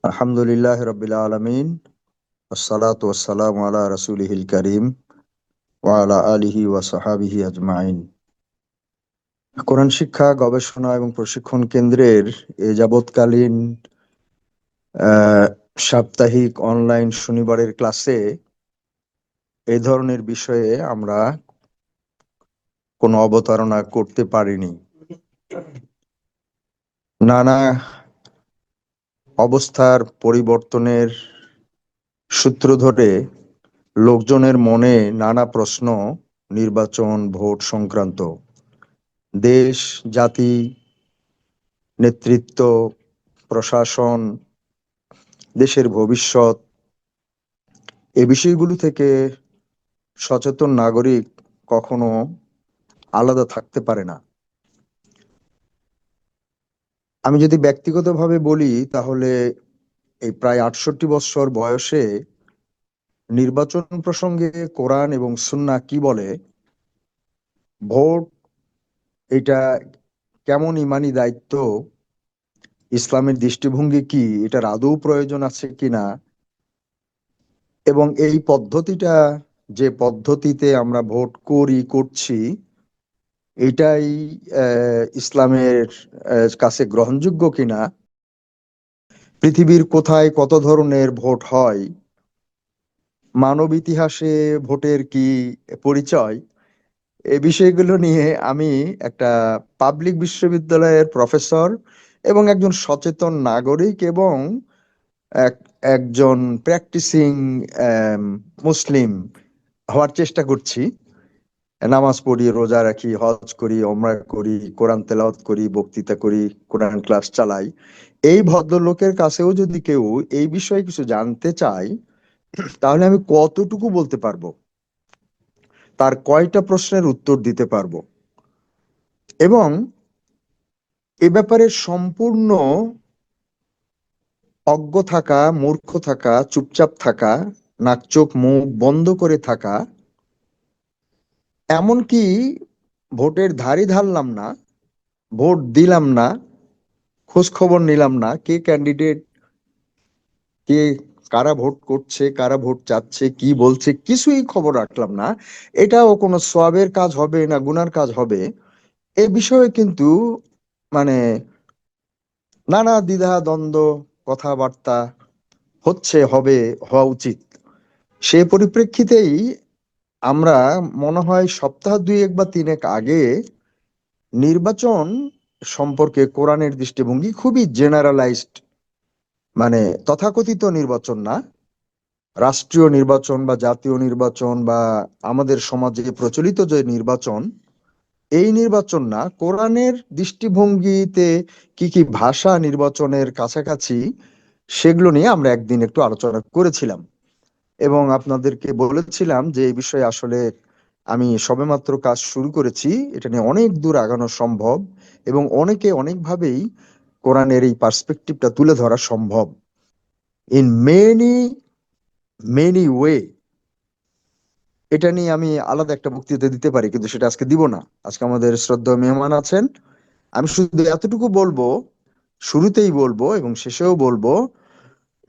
আলহামদুলিল্লাহ রবিল আলমিন, আসসালাতু ওয়াসসালামু আলা রাসূলিহিল কারীম ওয়া আলা আলিহি ওয়া সাহাবিহি আজমাইন। কোরআন শিক্ষা গবেষণা এবং প্রশিক্ষণ কেন্দ্রের এ যাবৎকালীন আহ, সাপ্তাহিক অনলাইন শনিবারের ক্লাসে এই ধরনের বিষয়ে আমরা কোনো অবতারণা করতে পারিনি। নানা অবস্থার পরিবর্তনের সূত্র ধরে লোকজনের মনে নানা প্রশ্ন, নির্বাচন, ভোট সংক্রান্ত, দেশ, জাতি, নেতৃত্ব, প্রশাসন, দেশের ভবিষ্যৎ, এ বিষয়গুলো থেকে সচেতন নাগরিক কখনো আলাদা থাকতে পারে না। আমি যদি ব্যক্তিগতভাবে বলি, তাহলে এই প্রায় ৬৮ বছর বয়সে নির্বাচন প্রসঙ্গে কোরআন এবং সুন্নাহ কি বলে, ভোট এটা কেমন ইমানি দায়িত্ব, ইসলামের দৃষ্টিভঙ্গি কি, এটার আদৌ প্রয়োজন আছে কিনা, এবং এই পদ্ধতিটা, যে পদ্ধতিতে আমরা ভোট করছি, এটাই ইসলামের কাছে গ্রহণযোগ্য কিনা, পৃথিবীর কোথায় কত ধরনের ভোট হয়, মানব ইতিহাসে ভোটের কি পরিচয়, এই বিষয়গুলো নিয়ে আমি একটা পাবলিক বিশ্ববিদ্যালয়ের প্রফেসর এবং একজন সচেতন নাগরিক এবং এক একজন প্র্যাকটিসিং মুসলিম হওয়ার চেষ্টা করছি। নামাজ পড়ি, রোজা রাখি, হজ করি, ওমরা করি, কোরআন তেলাওয়াত করি, বক্তৃতা করি, কোরআন ক্লাস চালাই। এই ভদ্রলোকের কাছেও যদি কেউ এই বিষয়ে কিছু জানতে চায়, তাহলে আমি কতটুকু বলতে পারবো, তার কয়টা প্রশ্নের উত্তর দিতে পারবো, এবং এ ব্যাপারে সম্পূর্ণ অজ্ঞ থাকা, মূর্খ থাকা, চুপচাপ থাকা, নাক চোখ মুখ বন্ধ করে থাকা, এমনকি ভোটের ধারই ধারলাম না, ভোট দিলাম না, খোঁজ খবর নিলাম না কে ক্যান্ডিডেট, কে, কারা ভোট করছে, কারা ভোট চাচ্ছে, কি বলছে, কিছুই খবর রাখলাম না, এটাও কোনো সওয়াবের কাজ হবে না গুনার কাজ হবে, এ বিষয়ে কিন্তু মানে নানা দ্বিধা দ্বন্দ্ব, কথাবার্তা হচ্ছে, হবে, হওয়া উচিত। সে পরিপ্রেক্ষিতেই আমরা মনে হয় সপ্তাহ দুয়েক বা তিনেক আগে নির্বাচন সম্পর্কে কোরআনের দৃষ্টিভঙ্গি খুবই জেনারেলাইজড, মানে তথাকথিত নির্বাচন না, রাষ্ট্রীয় নির্বাচন বা জাতীয় নির্বাচন বা আমাদের সমাজে প্রচলিত যে নির্বাচন, এই নির্বাচন না, কোরআনের দৃষ্টিভঙ্গিতে কি কি ভাষা নির্বাচনের কাছাকাছি, সেগুলো নিয়ে আমরা একদিন একটু আলোচনা করেছিলাম এবং আপনাদেরকে বলেছিলাম যে এই বিষয়ে আসলে আমি সবেমাত্র কাজ শুরু করেছি, এটা নিয়ে অনেক দূর আগানো সম্ভব এবং অনেকে অনেকভাবেই কোরআনের এই পার্সপেক্টিভটা তুলে ধরা সম্ভব ইন মেনি মেনি ওয়ে। এটা নিয়ে আমি আলাদা একটা বক্তৃতা দিতে পারি, কিন্তু সেটা আজকে দিব না। আজকে আমাদের শ্রদ্ধেয় মেহমান আছেন, আমি শুধু এতটুকু বলবো, শুরুতেই বলবো এবং শেষেও বলবো,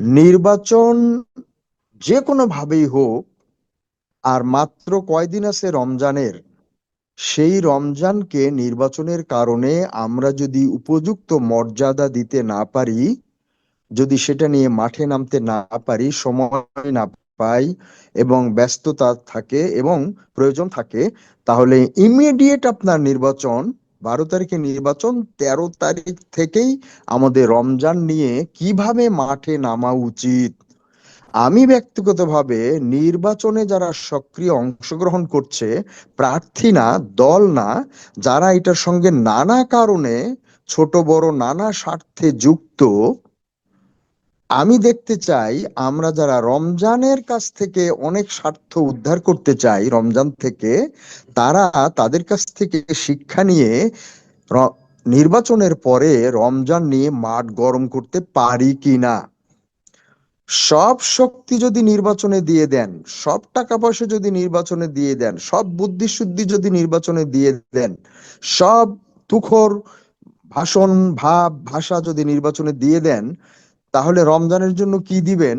নির্বাচন যে কোনো ভাবেই হোক, আর মাত্র কয়দিন আছে রমজানের, সেই রমজানকে নির্বাচনের কারণে আমরা যদি উপযুক্ত মর্যাদা দিতে না পারি, যদি সেটা নিয়ে মাঠে নামতে না পারি, সময় না পাই এবং ব্যস্ততা থাকে এবং প্রয়োজন থাকে, তাহলে ইমিডিয়েট আপনার নির্বাচন, 12 তারিখে নির্বাচন, 13 তারিখ থেকেই আমাদের রমজান নিয়ে কিভাবে মাঠে নামা উচিত। আমি ব্যক্তিগতভাবে নির্বাচনে যারা সক্রিয় অংশগ্রহণ করছে, প্রার্থী না, দল না, যারা এটার সঙ্গে নানা কারণে, ছোট বড় নানা স্বার্থে যুক্ত, আমি দেখতে চাই আমরা যারা রমজানের কাছ থেকে অনেক স্বার্থ উদ্ধার করতে চাই রমজান থেকে, তারা তাদের কাছ থেকে শিক্ষা নিয়ে র- নির্বাচনের পরে রমজান নিয়ে মাঠ গরম করতে পারি কিনা। সব শক্তি যদি নির্বাচনে দিয়ে দেন, সব টাকা পয়সা যদি নির্বাচনে দিয়ে দেন, সব বুদ্ধি শুদ্ধি যদি নির্বাচনে দিয়ে দেন, সব তুখর ভাষণ, ভাব, ভাষা যদি নির্বাচনে দিয়ে দেন, তাহলে রমজানের জন্য কি দিবেন,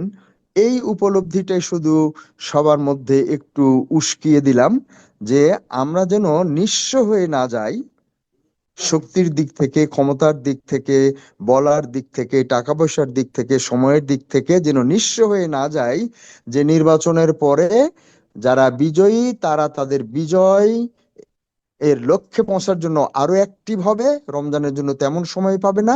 এই উপলব্ধিটাই শুধু সবার মধ্যে একটু উস্কিয়ে দিলাম, যে আমরা যেন নিঃস্ব হয়ে না যাই, শক্তির দিক থেকে, ক্ষমতার দিক থেকে, বলার দিক থেকে, টাকা পয়সার দিক থেকে, সময়ের দিক থেকে যেন নিঃস্ব হয়ে না যায়। যে নির্বাচনের পরে যারা বিজয়ী তারা তাদের বিজয় এর লক্ষ্যে পৌঁছার জন্য আরো অ্যাক্টিভ হবে, রমজানের জন্য তেমন সময় পাবে না।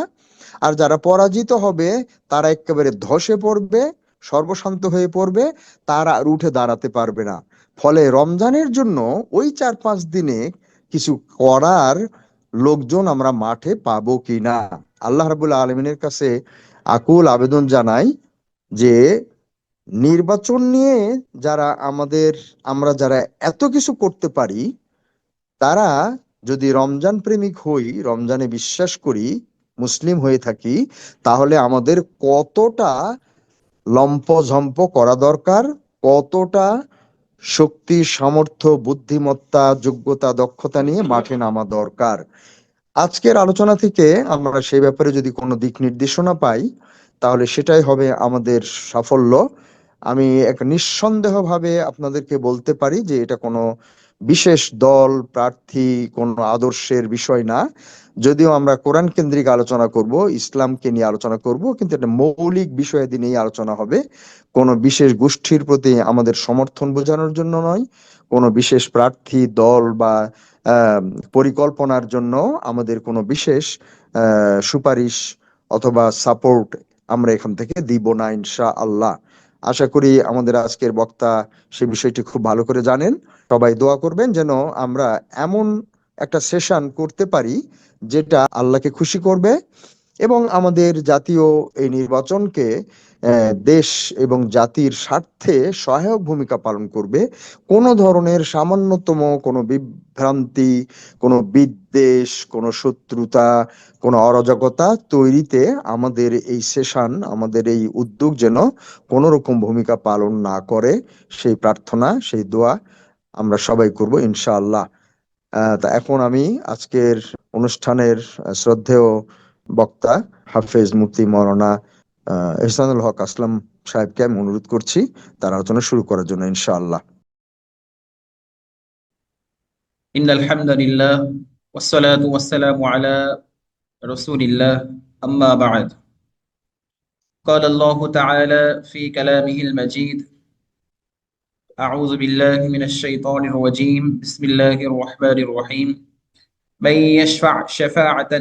আর যারা পরাজিত হবে তারা একেবারে ধসে পড়বে, সর্বশান্ত হয়ে পড়বে, তারা আর উঠে দাঁড়াতে পারবে না। ফলে রমজানের জন্য ওই 4-5 দিনে কিছু করার লোকজন আমরা মাঠে পাবো কিনা, আল্লাহ রাব্বুল আলামিনের কাছে আকুল আবেদন জানাই যে নির্বাচন নিয়ে যারা আমরা যারা এত কিছু করতে পারি, তারা যদি রমজান প্রেমিক হই, রমজানে বিশ্বাস করি, মুসলিম হয়ে থাকি, তাহলে আমাদের কতটা লম্পঝম্প করা দরকার, কতটা শক্তি, সামর্থ্য, বুদ্ধিমত্তা, যোগ্যতা, দক্ষতা নিয়ে মাঠে নামা দরকার। আজকের আলোচনা থেকে আমরা সেই ব্যাপারে যদি কোনো দিক নির্দেশনা পাই, তাহলে সেটাই হবে আমাদের সাফল্য। আমি এক নিঃসন্দেহভাবে আপনাদেরকে বলতে পারি যে এটা কোনো বিশেষ দল, প্রার্থী, কোনো আদর্শের বিষয় না। যদিও আমরা কোরআন কেন্দ্রিক আলোচনা করব, ইসলামকে নিয়ে আলোচনা করব, কিন্তু এটা মৌলিক বিষয়াদি নিয়ে আলোচনা হবে। কোনো বিশেষ গোষ্ঠীর প্রতি আমাদের সমর্থন বোঝানোর জন্য নয়, কোনো বিশেষ প্রার্থী, দল বা আহ, পরিকল্পনার জন্য আমাদের কোনো বিশেষ সুপারিশ অথবা সাপোর্ট আমরা এখান থেকে দিব না, ইনশাআল্লাহ। আশা করি আমাদের আজকের বক্তা সে বিষয়টি খুব ভালো করে জানেন। সবাই দোয়া করবেন যেন আমরা এমন একটা সেশন করতে পারি যেটা আল্লাহকে খুশি করবে এবং আমাদের জাতীয় এই নির্বাচনকে দেশ এবং জাতির স্বার্থে সহায়ক ভূমিকা পালন করবে। কোনো ধরনের সামান্যতম কোনো বিভ্রান্তি, কোনো বিদ্বেষ, কোনো শত্রুতা, কোনো অরাজকতা তৈরিতে আমাদের এই সেশন, আমাদের এই উদ্যোগ যেন কোনো রকম ভূমিকা পালন না করে, সেই প্রার্থনা, সেই দোয়া আমরা সবাই করব ইনশাআল্লাহ। তা এখন আমি আজকের অনুষ্ঠানের শ্রদ্ধেয় বক্তা হাফেজ মুফতি মাওলানা ইহসানুল হক আসলাম সাহেবকে আমি অনুরোধ করছি তার আলোচনা শুরু করার জন্য, ইনশাআল্লাহ। ইন্নাল হামদুলিল্লাহ ওয়াসসালাতু ওয়াসসালামু আলা রাসূলিল্লাহ আম্মা বা'দ قال الله تعالى في كلامه المجيد أعوذ بالله من الشيطان الرجيم بسم الله الرحمن الرحيم من يشفع شفاعة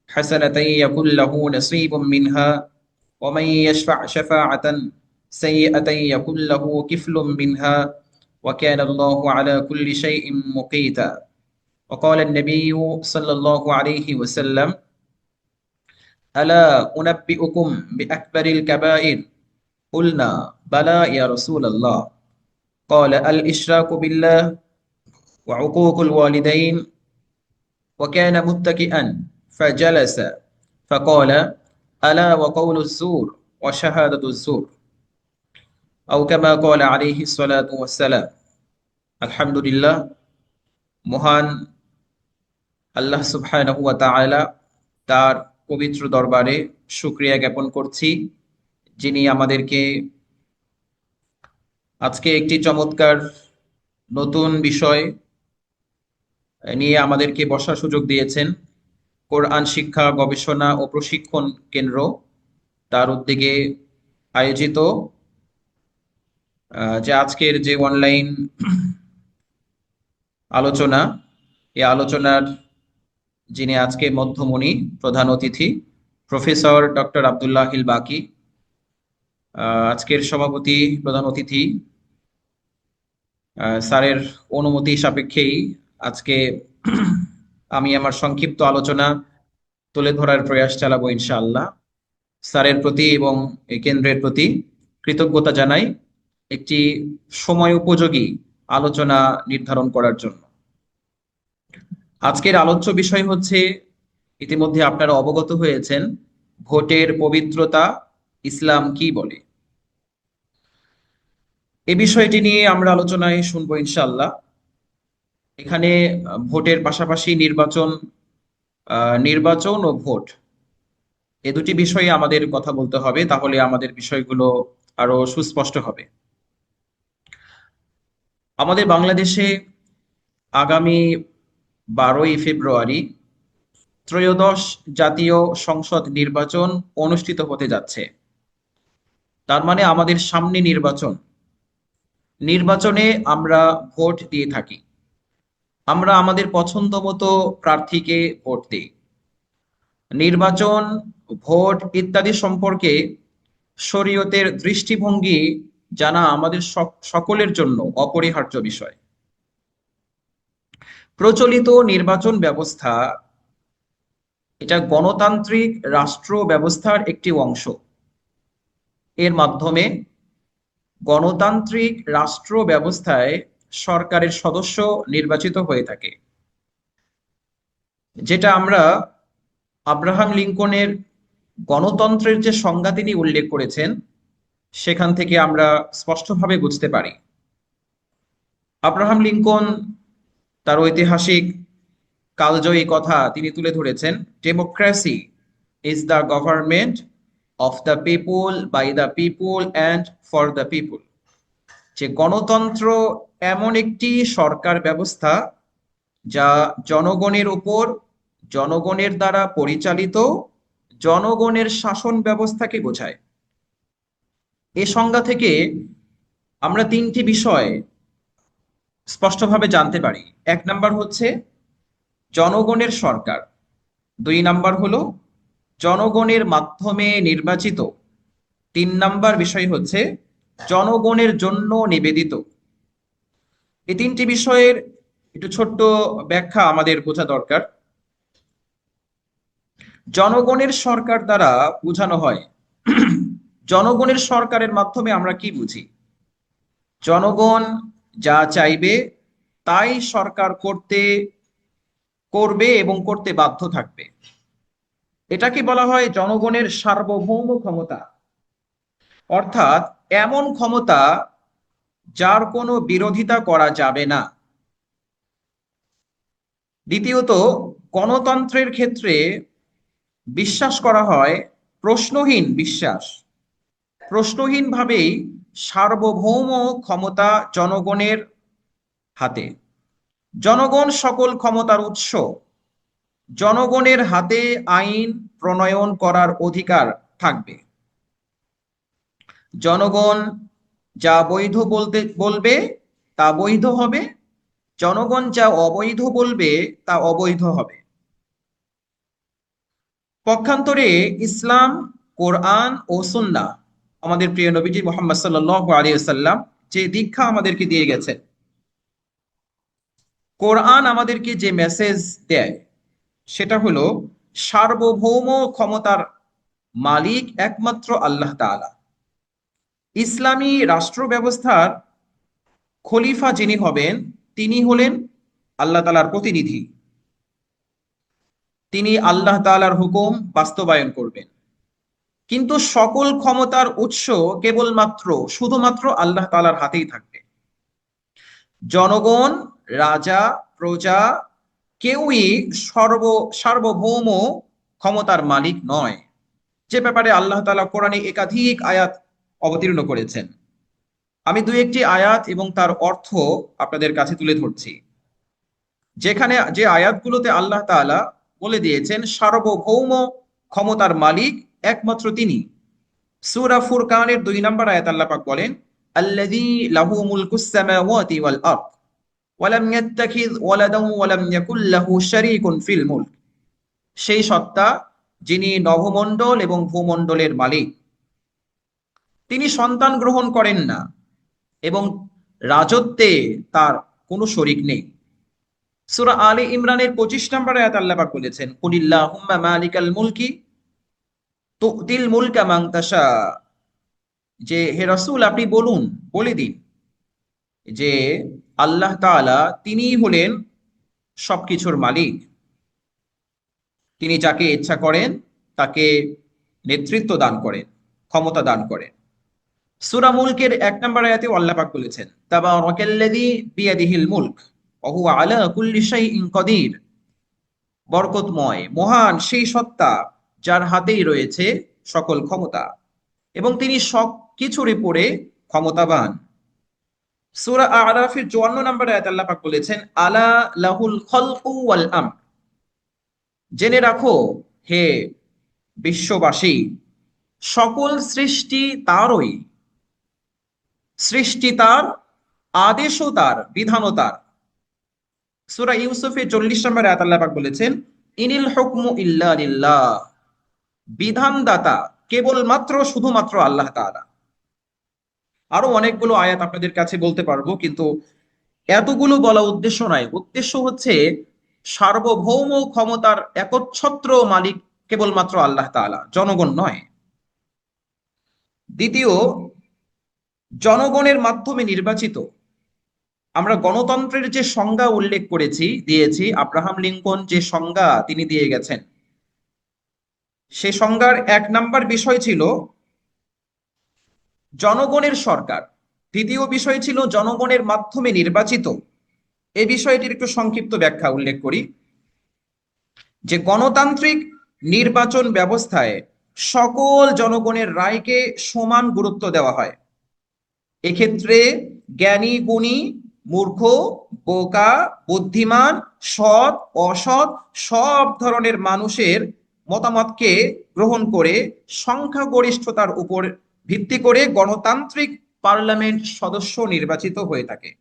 حسنة يكن له نصيب منها ومن يشفع شفاعة سيئة يكن له كفل منها وكان الله على كل شيء مقيتا وقال النبي صلى الله عليه وسلم ألا أنبئكم بأكبر الكبائر قلنا بلى يا رسول الله قال الإشراك بالله وعقوق الوالدين وكان متكئا فجلس فقال ألا وقول الزور وشهادة الزور أو كما قال عليه الصلاة والسلام الحمد لله মহান আল্লাহ সুবহানাহু ওয়া তাআলা তার পবিত্র দরবারে শুকরিয়া জ্ঞাপন করছি, যিনি আমাদেরকে আজকে একটি চমৎকার নতুন বিষয় নিয়ে আমাদেরকে বসার সুযোগ দিয়েছেন। কোরআন শিক্ষা, গবেষণা ও প্রশিক্ষণ কেন্দ্র তার উদ্যোগে আয়োজিত যে আজকের যে অনলাইন আলোচনা, এই আলোচনার যিনি আজকে মধ্যমণি, প্রধান অতিথি প্রফেসর ডক্টর আব্দুল্লাহিল বাকি, আজকের সভাপতি, প্রধান অতিথি স্যারের অনুমতি সাপেক্ষেই আজকে আমি আমার সংক্ষিপ্ত আলোচনা তুলে ধরার প্রয়াস চালাবো ইনশাআল্লাহ। স্যারের প্রতি এবং এই কেন্দ্রের প্রতি কৃতজ্ঞতা জানাই একটি সময় উপযোগী আলোচনা নির্ধারণ করার জন্য। আজকের আলোচ্য বিষয় হচ্ছে, ইতিমধ্যে আপনারা অবগত হয়েছেন, ভোটের পবিত্রতা ইসলাম কি বলে। এই বিষয়টি নিয়ে আমরা আলোচনায় শুনবো ইনশাআল্লাহ। এখানে ভোটের পাশাপাশি নির্বাচন ও ভোট, এ দুটি বিষয়ে আমাদের কথা বলতে হবে, তাহলে আমাদের বিষয়গুলো আরো সুস্পষ্ট হবে। আমাদের বাংলাদেশে আগামী 12ই ফেব্রুয়ারি ত্রয়োদশ জাতীয় সংসদ নির্বাচন অনুষ্ঠিত হতে যাচ্ছে। তার মানে আমাদের সামনে নির্বাচন। নির্বাচনে আমরা ভোট দিয়ে থাকি। আমরা আমাদের পছন্দ মতো প্রার্থীকে ভোট দিই। নির্বাচন, ভোট ইত্যাদি সম্পর্কে শরীয়তের দৃষ্টিভঙ্গি জানা আমাদের সকলের জন্য অপরিহার্য বিষয়। প্রচলিত নির্বাচন ব্যবস্থা এটা গণতান্ত্রিক রাষ্ট্র ব্যবস্থার একটি অংশ। এর মাধ্যমে গণতান্ত্রিক রাষ্ট্র ব্যবস্থায় সরকারের সদস্য নির্বাচিত হয়ে থাকে, যেটা আমরা আব্রাহাম লিঙ্কনের গণতন্ত্রের যে সংজ্ঞা তিনি উল্লেখ করেছেন সেখান থেকে আমরা স্পষ্টভাবে বুঝতে পারি। আব্রাহাম লিঙ্কন তার ঐতিহাসিক কালজয়ী কথা তিনি তুলে ধরেছেন, democracy is the government of the people, by the people and for the people. যে গণতন্ত্র এমন একটি সরকার ব্যবস্থা যা জনগণের উপর, জনগণের দ্বারা পরিচালিত, জনগণের শাসন ব্যবস্থাকে বোঝায়। এ সংজ্ঞা থেকে আমরা তিনটি বিষয় স্পষ্টভাবে জানতে পারি। এক নাম্বার হচ্ছে জনগণের সরকার, দুই নাম্বার হলো জনগণের মাধ্যমে নির্বাচিত, তিন নাম্বার বিষয় হচ্ছে জনগণের জন্য নিবেদিত। এই তিনটি বিষয়ের একটু ছোট্ট ব্যাখ্যা আমাদের বোঝা দরকার। জনগণের সরকার দ্বারা বোঝানো হয়, জনগণের সরকারের মাধ্যমে আমরা কি বুঝি? জনগণ যা চাইবে তাই সরকার করবে এবং করতে বাধ্য থাকবে। এটাকে বলা হয় জনগণের সার্বভৌম ক্ষমতা, অর্থাৎ এমন ক্ষমতা যার কোনো বিরোধিতা করা যাবে না। দ্বিতীয়ত, গণতন্ত্রের ক্ষেত্রে বিশ্বাস করা হয় প্রশ্নহীন বিশ্বাস, প্রশ্নহীনভাবেই সার্বভৌম ক্ষমতা জনগণের হাতে। জনগণ সকল ক্ষমতার উৎস, জনগণের হাতে আইন প্রণয়ন করার অধিকার থাকবে। জনগণ যা বৈধ বলবে তা বৈধ হবে, জনগণ যা অবৈধ বলবে তা অবৈধ হবে। পক্ষান্তরে ইসলাম, কোরআন ও সুন্নাহ, আমাদের প্রিয় নবীজি মুহাম্মদ সাল্লাল্লাহু আলাইহি ওয়াসাল্লাম যে দীক্ষা আমাদেরকে দিয়ে গেছেন, কোরআন আমাদেরকে যে মেসেজ দেয় সেটা হলো সার্বভৌম ক্ষমতার মালিক একমাত্র আল্লাহ তাআলা। ইসলামী রাষ্ট্র ব্যবস্থার খলিফা যিনি হবেন তিনি হলেন আল্লাহ তাআলার প্রতিনিধি। তিনি আল্লাহ তাআলার হুকুম বাস্তবায়ন করবেন। কিন্তু সকল ক্ষমতার উৎস কেবলমাত্র শুধুমাত্র আল্লাহ তাআলার হাতেই থাকবে। জনগণ, রাজা, প্রজা কেউই সার্বভৌম ক্ষমতার মালিক নয়, যে ব্যাপারে আল্লাহ তাআলা কোরআনে একাধিক আয়াত অবতীর্ণ করেছেন। আমি দুই একটি আয়াত এবং তার অর্থ আপনাদের কাছে তুলে ধরছি, যেখানে যে আয়াতগুলোতে আল্লাহ তাআলা বলে দিয়েছেন সার্বভৌম ক্ষমতার মালিক একমাত্র তিনি। সূরা ফুরকানের 2 নম্বর আয়াত আল্লাহ পাক বলেন, আল্লাযী লাহু মুলকুস সামাওয়াতি ওয়াল আরদ ওয়া লাম ইয়াত্তাখিয ওয়ালাদান ওয়া লাম ইয়াকুল লাহু শারীকুন ফিল মুলক। সেই সত্তা যিনি নভমণ্ডল এবং ভূমণ্ডলের মালিক, তিনি সন্তান গ্রহণ করেন না এবং রাজত্বে তার কোনো শরীক নেই। সূরা আলে ইমরানের 25 নম্বর আয়াত আল্লাহ পাক বলেছেন, কুলিল্লাহুম্মা মালিকাল মুলকি তুতিল মুলকা মান তাশা। যে হে রাসূল আপনি বলুন, বলে দিন যে আল্লাহ তাআলা তিনিই হলেন সবকিছুর মালিক, তিনি যাকে ইচ্ছা করেন তাকে নেতৃত্ব দান করেন, ক্ষমতা দান করেন। সূরা মুলকের 1 নম্বর আয়াতে আল্লাহ পাক বলেছেন, তাবারাকাল্লাযী বিয়াদিহিল মুলক ওয়া হুয়া আলা কুল্লি শাইইন কাদির। বরকতময়, মহান সেই সত্তা যার হাতেই রয়েছে সকল ক্ষমতা এবং তিনি সব কিছুর উপরে ক্ষমতাবান। সূরা আরাফের ৫৪ নম্বর আয়াতে আল্লাহ পাক বলেছেন, আলা লাহুল খলকু ওয়াল আমর, জেনে রাখো হে বিশ্ববাসী, সকল সৃষ্টি তারই, সৃষ্টি তার, আদেশও তার, বিধানও তার। সূরা ইউসুফের ৪০ নম্বর আয়াতে আল্লাহ পাক বলেছেন, ইনিল হুকমু ইল্লা লিল্লাহ, বিধানদাতা কেবলমাত্র শুধুমাত্র আল্লাহ তাআলা। আরো অনেকগুলো আয়াত আপনাদের কাছে বলতে পারবো, কিন্তু এতগুলো বলা উদ্দেশ্য নয়। উদ্দেশ্য হচ্ছে সার্বভৌম ক্ষমতার একচ্ছত্র মালিক কেবলমাত্র আল্লাহ তাআলা, জনগণ নয়। দ্বিতীয়, জনগণের মাধ্যমে নির্বাচিত। আমরা গণতন্ত্রের যে সংজ্ঞা উল্লেখ দিয়েছি, আব্রাহাম লিঙ্কন যে সংজ্ঞা তিনি দিয়ে গেছেন, সে সংজ্ঞার ১ নাম্বার বিষয় ছিল জনগণের সরকার, দ্বিতীয় বিষয় ছিল জনগণের মাধ্যমে নির্বাচিত। এই বিষয়টির একটু সংক্ষিপ্ত ব্যাখ্যা উল্লেখ করি যে গণতান্ত্রিক নির্বাচন ব্যবস্থায় সকল জনগণের রায়কে সমান গুরুত্ব দেওয়া হয়। এক্ষেত্রে জ্ঞানী গুণী, মূর্খ, বোকা, বুদ্ধিমান, সৎ, অসৎ সব ধরনের মানুষের মতামতকে গ্রহণ করে সংখ্যাগরিষ্ঠতার উপর ভিত্তি করে গণতান্ত্রিক পার্লামেন্ট সদস্য নির্বাচিত হয়ে থাকে।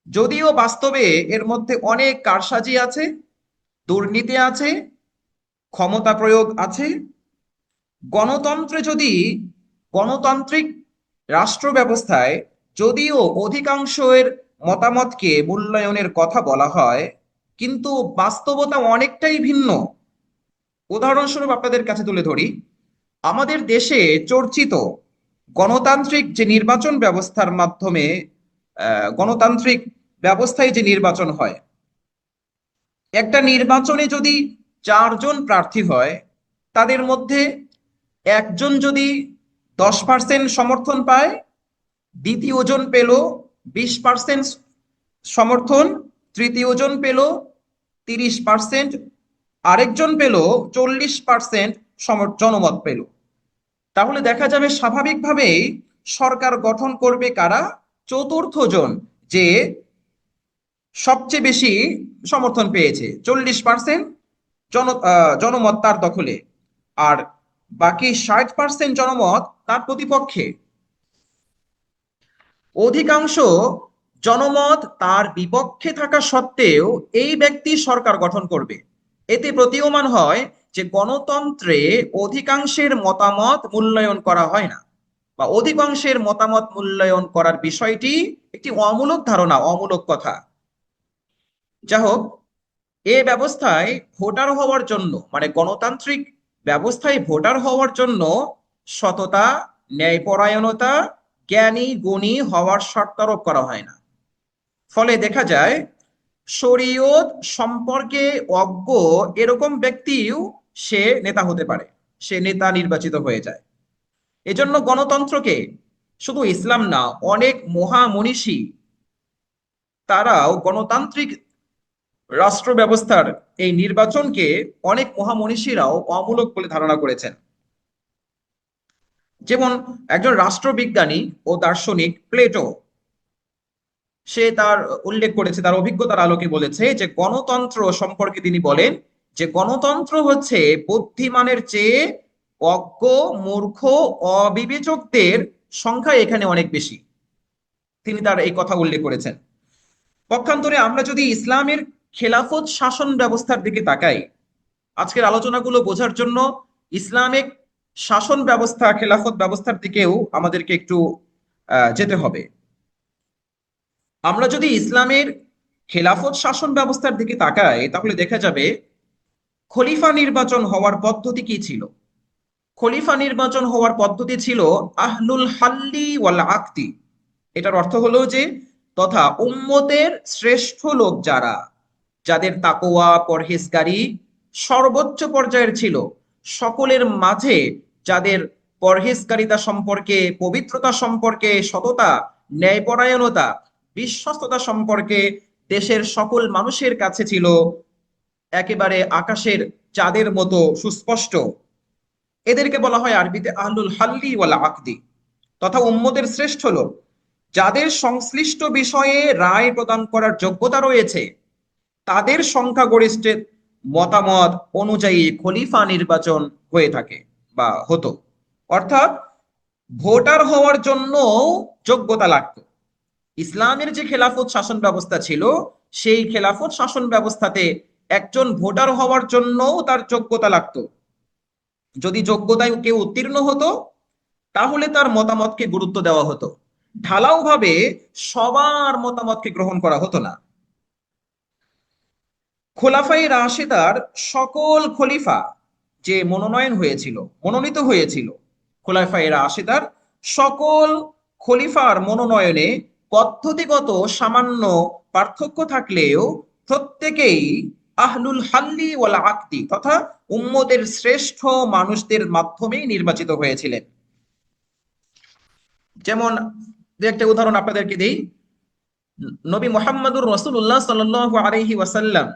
যদিও বাস্তবে এর মধ্যে অনেক কারসাজি আছে, দুর্নীতি আছে, ক্ষমতা প্রয়োগ আছে। গণতান্ত্রিক রাষ্ট্র ব্যবস্থায় যদিও অধিকাংশের মতামতকে মূল্যায়নের কথা বলা হয়, কিন্তু বাস্তবতা অনেকটাই ভিন্ন। উদাহরণস্বরূপ আপনাদের কাছে তুলে ধরি, আমাদের দেশে চর্চিত গণতান্ত্রিক যে নির্বাচন ব্যবস্থার মাধ্যমে গণতান্ত্রিক ব্যবস্থায় যে নির্বাচন হয়, একটা নির্বাচনে যদি ৪ জন প্রার্থী হয়, তাদের মধ্যে একজন যদি ১০% সমর্থন পায়, দ্বিতীয় জন পেল ২০% সমর্থন, তৃতীয় জন পেল ৩০%, আরেকজন পেল ৪০% জনমত পেল। তাহলে দেখা যাবে স্বাভাবিকভাবেই সরকার গঠন করবে কারা? চতুর্থ জন, যে সবচেয়ে বেশি সমর্থন পেয়েছে, ৪০% জনমত তার দখলে, আর বাকি ৬০% জনমত তার প্রতিপক্ষে। অধিকাংশ জনমত তার বিপক্ষে থাকা সত্ত্বেও এই ব্যক্তি সরকার গঠন করবে। এতে প্রতীয়মান হয় যে গণতন্ত্রে অধিকাংশের মতামত মূল্যায়ন করা হয় না, বা অধিকাংশের মতামত মূল্যায়ন করার বিষয়টি একটি অমূলক ধারণা, অমূলক কথা। যা হোক, এ ব্যবস্থায় ভোটার হওয়ার জন্য, মানে গণতান্ত্রিক ব্যবস্থায় ভোটার হওয়ার জন্য সততা, ন্যায়পরায়ণতা, জ্ঞানী গুণী হওয়ার শর্ত আরোপ করা হয় না। ফলে দেখা যায় শরীয়ত সম্পর্কে অজ্ঞ এরকম ব্যক্তিও সে নেতা হতে পারে, সে নেতা নির্বাচিত হয়ে যায়। এজন্য গণতন্ত্রকে শুধু ইসলাম না, অনেক মহামনীষী তারাও গণতান্ত্রিক রাষ্ট্র ব্যবস্থার এই নির্বাচনকে, অনেক মহামনীষীরাও অমূলক বলে ধারণা করেছেন। যেমন একজন রাষ্ট্রবিজ্ঞানী ও দার্শনিক প্লেটো, সে তার উল্লেখ করেছে, তার অভিজ্ঞতার আলোকে বলেছে যে গণতন্ত্র সম্পর্কে তিনি বলেন যে গণতন্ত্র হচ্ছে বুদ্ধিমানের চেয়ে অজ্ঞ, মূর্খ, অবিবেচকদের সংখ্যা এখানে অনেক বেশি। তিনি তার এই কথা উল্লেখ করেছেন। পক্ষান্তরে আমরা যদি ইসলামের খেলাফত শাসন ব্যবস্থার দিকে তাকাই, আজকের আলোচনাগুলো বোঝার জন্য ইসলামিক শাসন ব্যবস্থা, খেলাফত ব্যবস্থার দিকেও আমাদেরকে একটু যেতে হবে। আমরা যদি ইসলামের খেলাফত শাসন ব্যবস্থার দিকে তাকাই, তাহলে দেখা যাবে খলিফা নির্বাচন হওয়ার পদ্ধতি কি ছিল। খলিফা নির্বাচন হওয়ার পদ্ধতি ছিল আহলুল হাল্লি ওয়াল আকদি। এটার অর্থ হলো যে তথা উম্মতের শ্রেষ্ঠ লোক যারা, যাদের তাকওয়া, পরহেজগারি সর্বোচ্চ পর্যায়ের ছিল, সকলের মাঝে যাদের পরহেজগারিতা সম্পর্কে, পবিত্রতা সম্পর্কে, সততা, ন্যায়পরায়ণতা, বিশ্বস্ততা সম্পর্কে দেশের সকল মানুষের কাছে ছিল একেবারে আকাশের চাঁদের মতো সুস্পষ্ট, এদেরকে বলা হয় আরবিতে আহলুল হাল্লি ওয়াল আকদি, তথা উম্মতের শ্রেষ্ঠ লোক, যাদের সংশ্লিষ্ট বিষয়ে রায় প্রদান করার যোগ্যতা রয়েছে। তাদের সংখ্যাগরিষ্ঠের মতামত অনুযায়ী খলিফা নির্বাচন হয়ে থাকে বা হতো। অর্থাৎ ভোটার হওয়ার জন্য যোগ্যতা লাগতো। ইসলামের যে খেলাফত শাসন ব্যবস্থা ছিল, সেই খেলাফত শাসন ব্যবস্থাতে একজন ভোটার হওয়ার জন্যও তার যোগ্যতা লাগতো। যদি যোগ্যতায় কেউ উত্তীর্ণ হতো, তাহলে তার মতামতকে গুরুত্ব দেওয়া হতো। ঢালাও ভাবে সবার মতামতকে গ্রহণ করা হতো না। খোলাফায়ে রাশেদার সকল খলিফা যে মনোনীত হয়েছিল, খোলাফায়ে রাশেদার সকল খলিফার মনোনয়নে পদ্ধতিগত সামান্য পার্থক্য থাকলেও প্রত্যেকেই আহলুল হাল্লি ওয়াল আকদি তথা উম্মতের শ্রেষ্ঠ মানুষদের মাধ্যমেই নির্বাচিত হয়েছিলেন। যেমন দু একটা উদাহরণ আপনাদেরকে দিই। নবী মুহাম্মদুর রাসূলুল্লাহ সাল্লাল্লাহু আলাইহি ওয়াসাল্লাম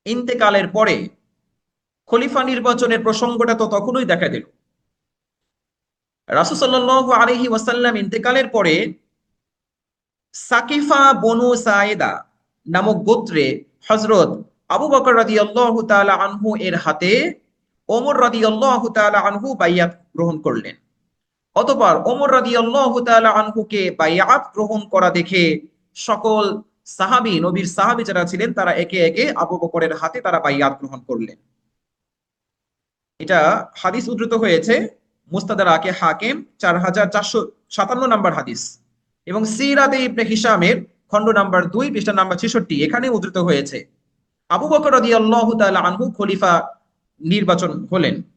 ইন্তেকালের পরে খলিফা নির্বাচনের প্রসঙ্গটা তো তখনই দেখা দিল। রাসূল সাল্লাল্লাহু আলাইহি ওয়াসাল্লাম ইন্তেকালের পরে সাকিফা বনু সায়েদা নামক গোত্রে হযরত আবু বকর রাদিয়াল্লাহু তাআলা আনহু এর হাতে ওমর রাদিয়াল্লাহু তাআলা আনহু বাইয়াত গ্রহণ করলেন। অতঃপর ওমর রাদিয়াল্লাহু তাআলা আনহুকে বাইআত গ্রহণ করা দেখে সকল সাহাবী, নবীর সাহাবী যারা ছিলেন, তারা একে একে আবু বকরের হাতে তারা বাইআত গ্রহণ করলেন। এটা হাদিস উদ্ধৃত হয়েছে মুস্তাদরাকে হাকিম 4457 নম্বর হাদিস, এবং সিরাতে ইবনে হিশামের খণ্ড নাম্বার 2 পৃষ্ঠা নাম্বার 66 এখানে উদ্ধৃত হয়েছে। আবু বকর রাদিয়াল্লাহু তাআলা আনহু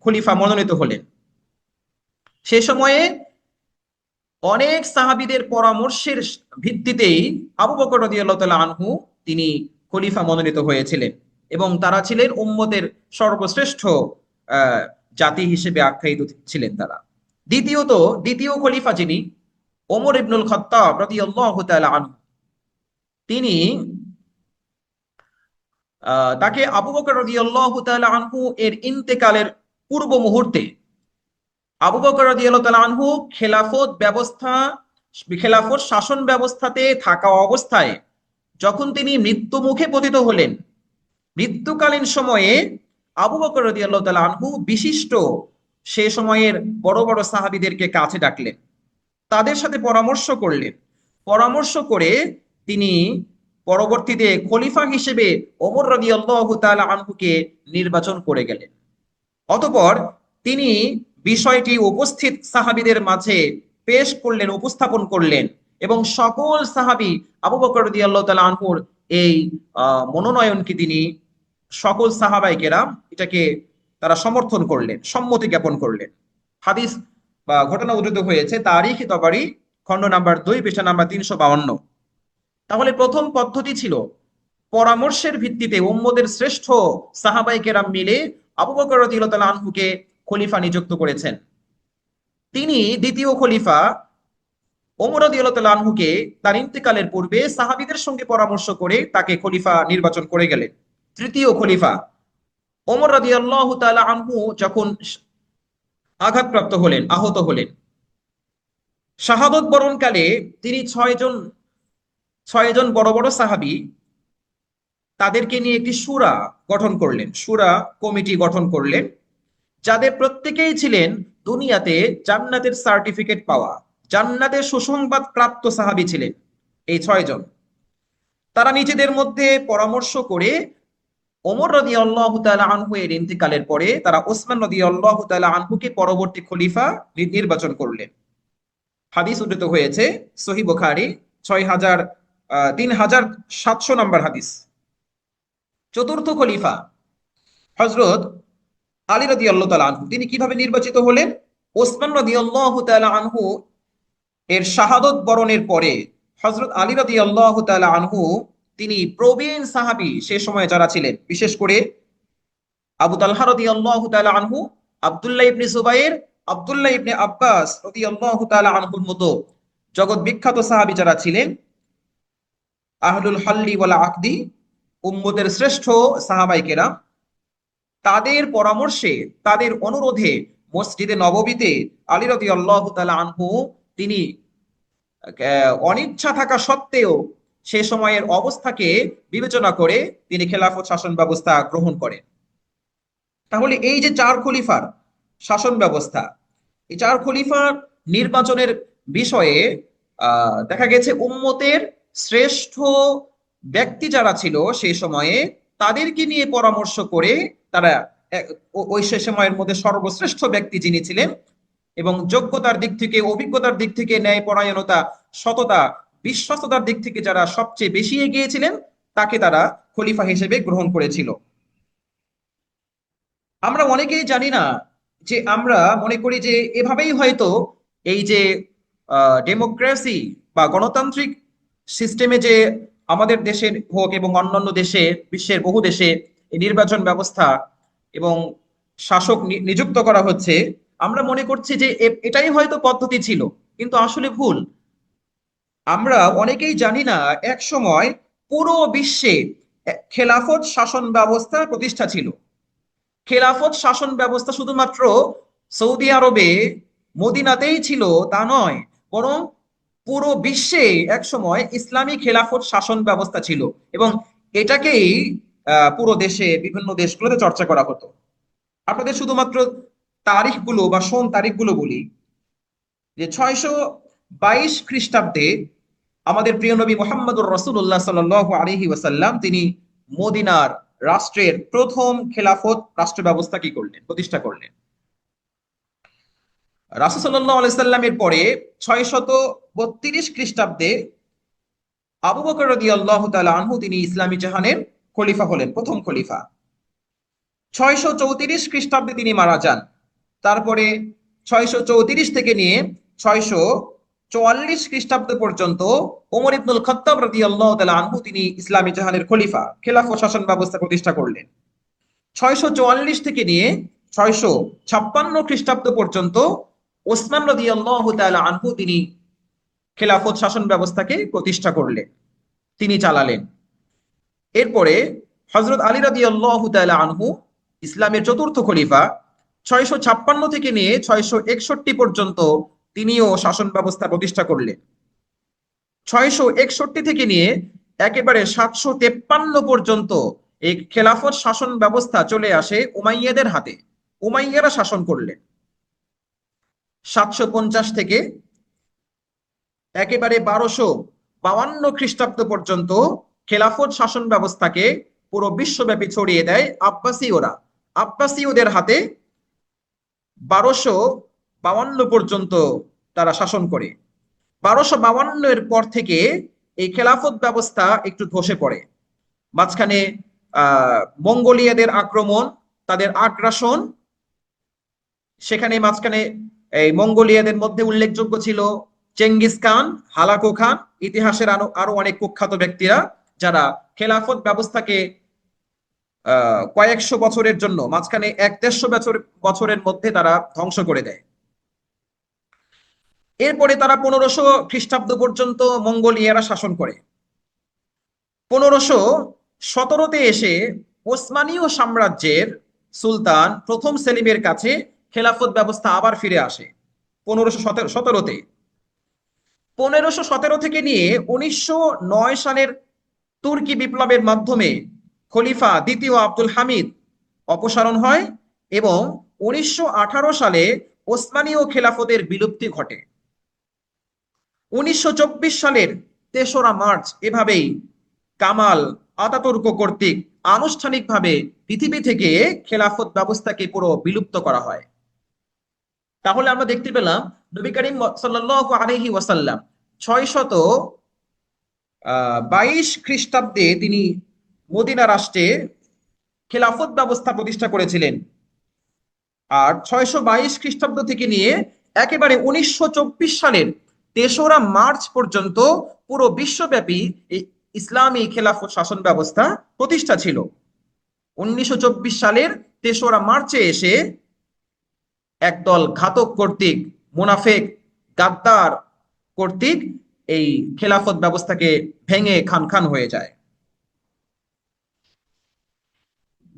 খলিফা মনোনীত হলেন। সে সময়ে অনেক সাহাবীদের পরামর্শের ভিত্তিতেই আবু বকর রাদিয়াল্লাহু তাআলা আনহু তিনি খলিফা মনোনীত হয়েছিলেন, এবং তারা ছিলেন উম্মতের সর্বশ্রেষ্ঠ জাতি হিসেবে আখ্যায়িত ছিলেন তারা। দ্বিতীয় খলিফা যিনি ওমর ইবনুল খাত্তাব রাদিয়াল্লাহু তাআলা আনহু, তিনি তাকে আবু বকর রাদিয়াল্লাহু তাআলা আনহু এর ইন্তেকালের পূর্ব মুহূর্তে আবু বকর রাদিয়াল্লাহু তাআলা আনহু খেলাফত শাসন ব্যবস্থাতে থাকা অবস্থায় যখন তিনি মৃত্যু মুখে পতিত হলেন, মৃত্যুকালীন সময়ে আবু বকর রাদিয়াল্লাহু তাআলা আনহু বিশিষ্ট সে সময়ের বড় বড় সাহাবীদেরকে কাছে ডাকলেন, তাদের সাথে পরামর্শ করে তিনি পরবর্তীতে খলিফা হিসেবে ওমর রাদিয়াল্লাহু তাআলা আনহুকে নির্বাচন করে গেলেন। অতঃপর তিনি বিষয়টি উপস্থিত সাহাবীদের মাঝে উপস্থাপন করলেন, এবং সকল সাহাবী আবু বকর রাদিয়াল্লাহু তাআলা আনহুর এই মনোনয়নকে তিনি সকল সাহাবায়ে কেরাম এটাকে তারা সমর্থন করলেন, সম্মতি জ্ঞাপন করলেন। হাদিস বা ঘটনা উদ্ধৃত হয়েছে তারিখ তবারি খণ্ড নাম্বার 2 পৃষ্ঠা নাম্বার 352। তাহলে প্রথম পদ্ধতি ছিল পরামর্শের ভিত্তিতে উম্মতের শ্রেষ্ঠ সাহাবায়ে কেরাম মিলে আবু বকর রাদিয়াল্লাহু তাআলা আনহুকে খলিফা নিযুক্ত করেছেন। তিনি দ্বিতীয় খলিফা ওমর রাদিয়াল্লাহু তাআলা আনহুকে তার ইন্তেকালের পূর্বে সাহাবীদের সঙ্গে পরামর্শ করে তাকে খলিফা নির্বাচন করে গেলেন। তৃতীয় খলিফা ওমর রাদিয়াল্লাহু তাআলা আনহু যখন আহত হলেন, শাহাদত বরণকালে তিনি ছয়জন বড় বড় সাহাবী তাদেরকে নিয়ে একটি শুরা কমিটি গঠন করলেন, যাদের প্রত্যেকেই ছিলেন দুনিয়াতে জান্নাতের সার্টিফিকেট পাওয়া, জান্নাতের সুসংবাদ প্রাপ্ত সাহাবী ছিলেন এই 6 জন। তারা নিজেদের মধ্যে পরামর্শ করে ওমর রাদিয়াল্লাহু তাআলা আনহু এর ইন্তেকালের পরে তারা ওসমান রাদিয়াল্লাহু তাআলা আনহুকে পরবর্তী খলিফা নির্বাচন করলেন। হাদিস উদ্ধৃত হয়েছে সহিহ বুখারী 3700 নম্বর হাদিস। চতুর্থ খলিফা হযরত আলী রাদিয়াল্লাহু তাআলা আনহু, তিনি কিভাবে নির্বাচিত হলেন? ওসমান রাদিয়াল্লাহু তাআলা আনহু এর শাহাদত বরণের পরে হযরত আলী রাদিয়াল্লাহু তাআলা আনহু তিনি প্রবীণ সাহাবী সে সময় যারা ছিলেন, বিশেষ করে আবু তালহা রাদিয়াল্লাহু তাআলা আনহু, আব্দুল্লাহ ইবনে জুবাইর, আব্দুল্লাহ ইবনে আব্বাস রাদিয়াল্লাহু তাআলা আনহুর মতো জগৎ বিখ্যাত সাহাবী যারা ছিলেন, আহলুল হাল্লি ওয়াল আকদি, উম্মতের শ্রেষ্ঠ সাহাবায়ে কেরাম তাদের পরামর্শে, তাদের অনুরোধে মসজিদে নববীতে আলী রাদিয়াল্লাহু তাআলা আনহু তিনি অনিচ্ছা থাকা সত্ত্বেও সে সময়ের অবস্থাকে বিবেচনা করে তিনি খেলাফত শাসন ব্যবস্থা গ্রহণ করেন। তাহলে এই যে চার খলিফার শাসন ব্যবস্থা, এই চার খলিফার নির্বাচনের বিষয়ে দেখা গেছে উম্মতের শ্রেষ্ঠ ব্যক্তি যারা ছিল সেই সময়ে তাদেরকে নিয়ে পরামর্শ করে তারা ওই সে সময়ের মধ্যে সর্বশ্রেষ্ঠ ব্যক্তি যিনি ছিলেন এবং যোগ্যতার দিক থেকে, অভিজ্ঞতার দিক থেকে, ন্যায়পরায়ণতা, সততা, বিশ্বস্ততার দিক থেকে যারা সবচেয়ে বেশি এগিয়ে ছিলেন তাকে তারা খলিফা হিসেবে গ্রহণ করেছিল। আমরা অনেকেই জানি না যে আমরা মনে করি যে এভাবেই হয়তো এই যে ডেমোক্রেসি বা গণতান্ত্রিক সিস্টেমে যে আমাদের দেশের হোক এবং অন্যান্য দেশে, বিশ্বের বহু দেশে এই নির্বাচন ব্যবস্থা এবং শাসক নিযুক্ত করা হচ্ছে, আমরা মনে করছি যে এটাই হয়তো পদ্ধতি ছিল, কিন্তু আসলে ভুল। আমরা অনেকেই জানি না এক সময় পুরো বিশ্বে খেলাফত শাসন ব্যবস্থা প্রতিষ্ঠা ছিল। খেলাফত শাসন ব্যবস্থা শুধুমাত্র সৌদি আরবে মদিনাতেই ছিল তা নয়, বরং পুরো বিশ্বে একসময় ইসলামী খেলাফত শাসন ব্যবস্থা ছিল এবং এটাকেই পুরো দেশে বিভিন্ন দেশগুলোতে চর্চা করা হতো। আপনাদের শুধুমাত্র তারিখগুলো বা সন তারিখগুলো বলি যে 622 খ্রিস্টাব্দে আমাদের প্রিয় নবী মুহাম্মদুর রাসূলুল্লাহ সাল্লাল্লাহু আলাইহি ওয়াসাল্লাম তিনি মদিনার রাষ্ট্রের প্রথম খেলাফত রাষ্ট্র ব্যবস্থা কি করলেন, প্রতিষ্ঠা করলেন। রাসূল সাল্লাল্লাহু আলাইহি সাল্লামের পরে 632 খ্রিস্টাব্দে আবু বকর রাদিয়াল্লাহু তাআলা আনহু তিনি ইসলামী জাহানের খলিফা হলেন, প্রথম খলিফা। 634 খ্রিস্টাব্দে তিনি মারা যান। তারপরে 634 থেকে নিয়ে 644 খ্রিস্টাব্দ পর্যন্ত ওমর ইবনুল খাত্তাব রাদিয়াল্লাহু তাআলা আনহু তিনি ইসলামী জাহানের খলিফা, খেলাফত শাসন ব্যবস্থা প্রতিষ্ঠা করলেন। 644 থেকে নিয়ে 656 খ্রিস্টাব্দ পর্যন্ত ওসমান রাদিয়াল্লাহু তাআলা আনহু তিনি খেলাফত শাসন ব্যবস্থাকে প্রতিষ্ঠা করলেন, তিনি চালালেন। এরপরে হযরত আলী রাদিয়াল্লাহু তাআলা আনহু ইসলামের চতুর্থ খলিফা, 656 থেকে নিয়ে 661 পর্যন্ত তিনিও শাসন ব্যবস্থা প্রতিষ্ঠা করলেন। 661 থেকে নিয়ে একেবারে 753 পর্যন্ত এই খেলাফত শাসন ব্যবস্থা চলে আসে উমাইয়াদের হাতে, উমাইয়ারা শাসন করলেন। 750 থেকে একেবারে 1252 খ্রিস্টাব্দ পর্যন্ত খেলাফত শাসন ব্যবস্থাকে পুরো বিশ্বব্যাপী ছড়িয়ে দেয় আব্বাসীয়রা। আব্বাসীয়দের হাতে 1252 পর্যন্ত তারা শাসন করে। 1252 এর পর থেকে এই খেলাফত ব্যবস্থা একটু ধসে পড়ে। মাঝখানে মঙ্গোলিয়াদের আক্রমণ, তাদের আগ্রাসন, সেখানে মাঝখানে এই মঙ্গোলিয়াদের মধ্যে উল্লেখযোগ্য ছিল চেঙ্গিস খান, হালাকু খান, ইতিহাসের আরো অনেক কুখ্যাত ব্যক্তিরা যারা খেলাফত ব্যবস্থাকে কয়েকশো বছরের জন্য, মাঝখানে 150 বছরের মধ্যে তারা ধ্বংস করে দেয়। এরপরে তারা 1500 খ্রিস্টাব্দ পর্যন্ত মঙ্গোলিয়ারা শাসন করে। 1517-তে এসে ওসমানীয় সাম্রাজ্যের সুলতান প্রথম সেলিমের কাছে খেলাফত ব্যবস্থা আবার ফিরে আসে 1517-তে। 1517 থেকে নিয়ে 1909 সালের তুর্কি বিপ্লবের মাধ্যমে খলিফা দ্বিতীয় আব্দুল হামিদ অপসারণ হয় এবং 1918 সালে ওসমানীয় খেলাফতের বিলুপ্তি ঘটে। 1924 সালের 3রা মার্চ এভাবেই কামাল আতাতুর্ক কর্তৃক আনুষ্ঠানিকভাবে পৃথিবী থেকে খেলাফত ব্যবস্থাকে পুরো বিলুপ্ত করা হয়। তাহলে আমরা দেখতে পেলাম নবী করিম সাল্লাল্লাহু আলাইহি ওয়াসাল্লাম 622 খ্রিস্টাব্দে তিনি মদিনা রাষ্ট্রে খেলাফত ব্যবস্থা প্রতিষ্ঠা করেছিলেন, আর 622 খ্রিস্টাব্দ থেকে নিয়ে একেবারে 1924 সালের 3রা মার্চ পর্যন্ত পুরো বিশ্বব্যাপী ইসলামী খেলাফত শাসন ব্যবস্থা প্রতিষ্ঠা ছিল। 1924 সালের 3রা মার্চে এসে একদল ঘাতক কর্তৃক, মুনাফেক, গাদ্দার কর্তৃক এই খেলাফত ব্যবস্থাকে ভেঙে খান খান হয়ে যায়।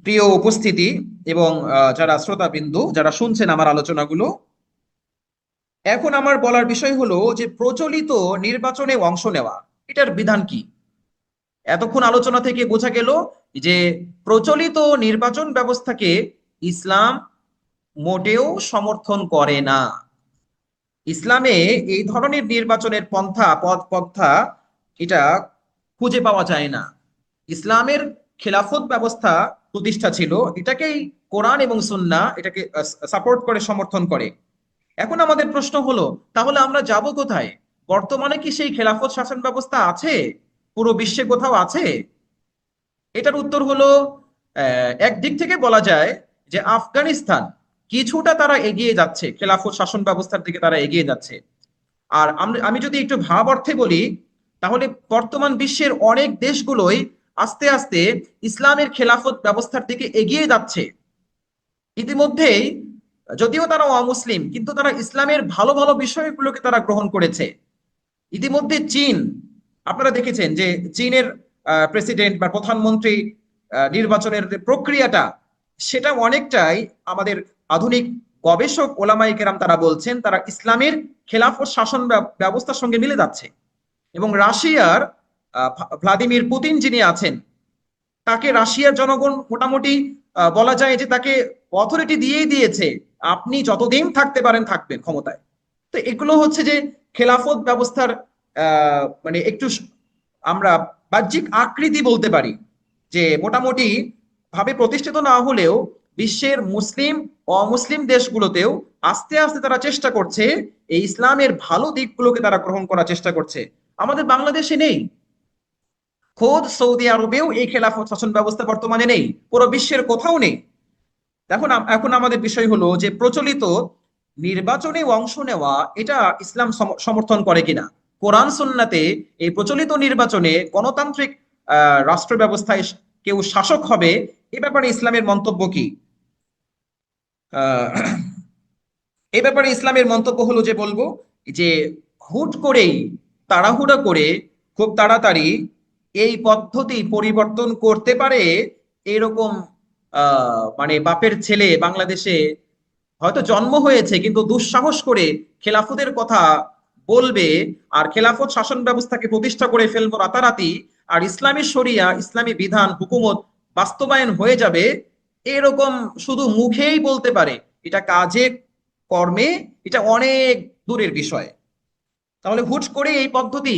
প্রিয় উপস্থিতি এবং যারা শ্রোতাবিন্দু, যারা শুনছেন আমার আলোচনাগুলো, এখন আমার বলার বিষয় হলো যে প্রচলিত নির্বাচনে অংশ নেওয়া এটার বিধান কি। এতক্ষণ আলোচনা থেকে বোঝা গেল যে প্রচলিত নির্বাচন ব্যবস্থাকে ইসলাম মোটেও সমর্থন করে না। ইসলামে এই ধরনের নির্বাচনের পন্থা এটা খুঁজে পাওয়া যায় না। ইসলামের খেলাফত ব্যবস্থা প্রতিষ্ঠা ছিল, এটাকেই কোরআন এবং সুন্নাহ এটাকে সাপোর্ট করে, সমর্থন করে। এখন আমাদের প্রশ্ন হলো, তাহলে আমরা যাব কোথায়? বর্তমানে কি সেই খেলাফত শাসন ব্যবস্থা আছে? পুরো বিশ্বে কোথাও আছে? এটার উত্তর হলো, একদিক থেকে বলা যায় যে আফগানিস্তান কিছুটা তারা এগিয়ে যাচ্ছে, খেলাফত শাসন ব্যবস্থার দিকে তারা এগিয়ে যাচ্ছে। আর আমি যদি একটু ভাব অর্থে বলি, তাহলে বর্তমান বিশ্বের অনেক দেশগুলোই আস্তে আস্তে ইসলামের খেলাফত ব্যবস্থার দিকে এগিয়ে যাচ্ছে। ইতিমধ্যেই যদিও তারা অমুসলিম, কিন্তু তারা ইসলামের ভালো ভালো বিষয়গুলোকে তারা গ্রহণ করেছে। ইতিমধ্যে চীন, আপনারা দেখেছেন যে চীনের প্রেসিডেন্ট বা প্রধানমন্ত্রী নির্বাচনের যে প্রক্রিয়াটা, সেটা অনেকটাই আমাদের আধুনিক গবেষক ওলামায়ে কেরাম তারা বলছেন তারা ইসলামের খেলাফত শাসন ব্যবস্থার সঙ্গে মিলে যাচ্ছে। এবং রাশিয়ার ভ্লাদিমির পুতিন যিনি আছেন, তাকে রাশিয়ার জনগণ মোটামুটি বলা যায় যে তাকে অথরিটি দিয়েই দিয়েছে, আপনি যতদিন থাকতে পারেন থাকবেন ক্ষমতায়। তো এগুলো হচ্ছে যে খেলাফত ব্যবস্থার মানে একটু আমরা বাহ্যিক আকৃতি বলতে পারি, যে মোটামুটি ভাবে প্রতিষ্ঠিত না হলেও বিশ্বের মুসলিম অমুসলিম দেশগুলোতেও আস্তে আস্তে তারা চেষ্টা করছে এই ইসলামের ভালো দিকগুলোকে তারা গ্রহণ করার চেষ্টা করছে। আমাদের বাংলাদেশে নেই, খোদ সৌদি আরবেও এই খেলাফত শাসন ব্যবস্থা বর্তমানে নেই, পুরো বিশ্বের কোথাও নেই। এখন আমাদের বিষয় হলো যে প্রচলিত নির্বাচনে অংশ নেওয়া এটা ইসলাম সমর্থন করে কিনা। কোরআন সুন্নাতে এই প্রচলিত নির্বাচনে গণতান্ত্রিক রাষ্ট্র ব্যবস্থায় কেউ শাসক হবে, এ ব্যাপারে ইসলামের মন্তব্য কি? এই ব্যাপারে ইসলামের মন্তব্য হলো যে বলবো যে হুট করেই, তাড়াহুড়া করে, খুব তাড়াতাড়ি এই পদ্ধতি পরিবর্তন করতে পারে এরকম মানে বাপের ছেলে বাংলাদেশে হয়তো জন্ম হয়েছে, কিন্তু দুঃসাহস করে খেলাফতের কথা বলবে আর খেলাফত শাসন ব্যবস্থাকে প্রতিষ্ঠা করে ফেলবো রাতারাতি, আর ইসলামী শরিয়া, ইসলামী বিধান হুকুমত বাস্তবায়ন হয়ে যাবে, এরকম শুধু মুখেই বলতে পারে, এটা কাজে কর্মে এটা অনেক দূরের বিষয়। তাহলে হুট করে এই পদ্ধতি,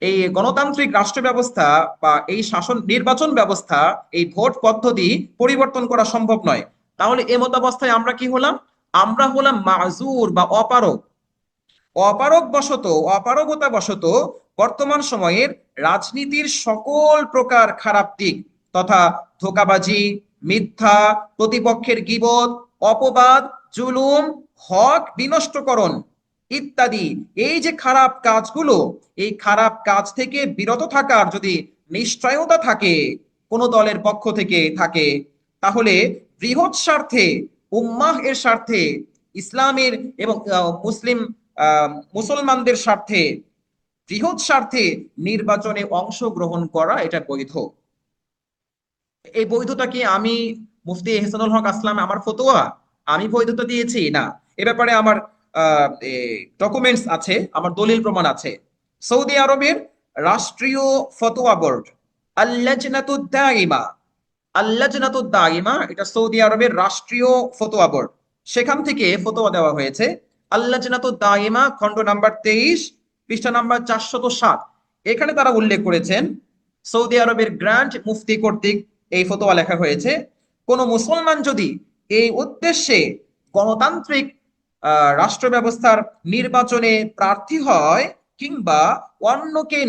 এই গণতান্ত্রিক রাষ্ট্র ব্যবস্থা বা এই শাসন নির্বাচন ব্যবস্থা, এই ভোট পদ্ধতি পরিবর্তন করা সম্ভব নয়। তাহলে এমতাবস্থায় আমরা কি হলাম? আমরা হলাম মাজুর বা অপারগ। অপারগতা বশত বর্তমান সময়ের রাজনীতির সকল প্রকার খারাপ দিক তথা ধোঁকাবাজি, মিথ্যা, প্রতিপক্ষের গীবত, অপবাদ, জুলুম, হক বিনষ্টকরণ ইত্যাদি, এই যে খারাপ কাজগুলো, এই খারাপ কাজ থেকে বিরত থাকার যদি নিশ্চয়তা থাকে, কোন দলের পক্ষ থেকে থাকে, তাহলে বৃহৎ স্বার্থে, উম্মাহ এর স্বার্থে, ইসলামের এবং মুসলমানদের স্বার্থে, বৃহৎ স্বার্থে নির্বাচনে অংশগ্রহণ করা এটা বৈধ। এই বৈধতা কি আমি মুফতি এহসানুল হক আসলাম আমার ফতোয়া, আমি বৈধতা দিয়েছি? না, এ ব্যাপারে আমার ডকুমেন্টস আছে, আমার দলিল প্রমাণ আছে। সৌদি আরবের রাষ্ট্রীয় ফতোয়া বোর্ড আল-লাজনাতুদ দাইমা, আল-লাজনাতুদ দাইমা এটা সৌদি আরবের রাষ্ট্রীয় ফতোয়া বোর্ড, সেখান থেকে ফতোয়া দেওয়া হয়েছে। আল-লাজনাতুদ দাইমা খণ্ড নাম্বার 23 পৃষ্ঠা নাম্বার 407, এখানে তারা উল্লেখ করেছেন, সৌদি আরবের গ্র্যান্ড মুফতি কর্তৃক এই ফতোয়া লেখা হয়েছে, কোন মুসলমান যদি এই উদ্দেশ্যে গণতান্ত্রিক রাষ্ট্র ব্যবস্থার নির্বাচনে প্রার্থী হয় কিংবা অন্যকে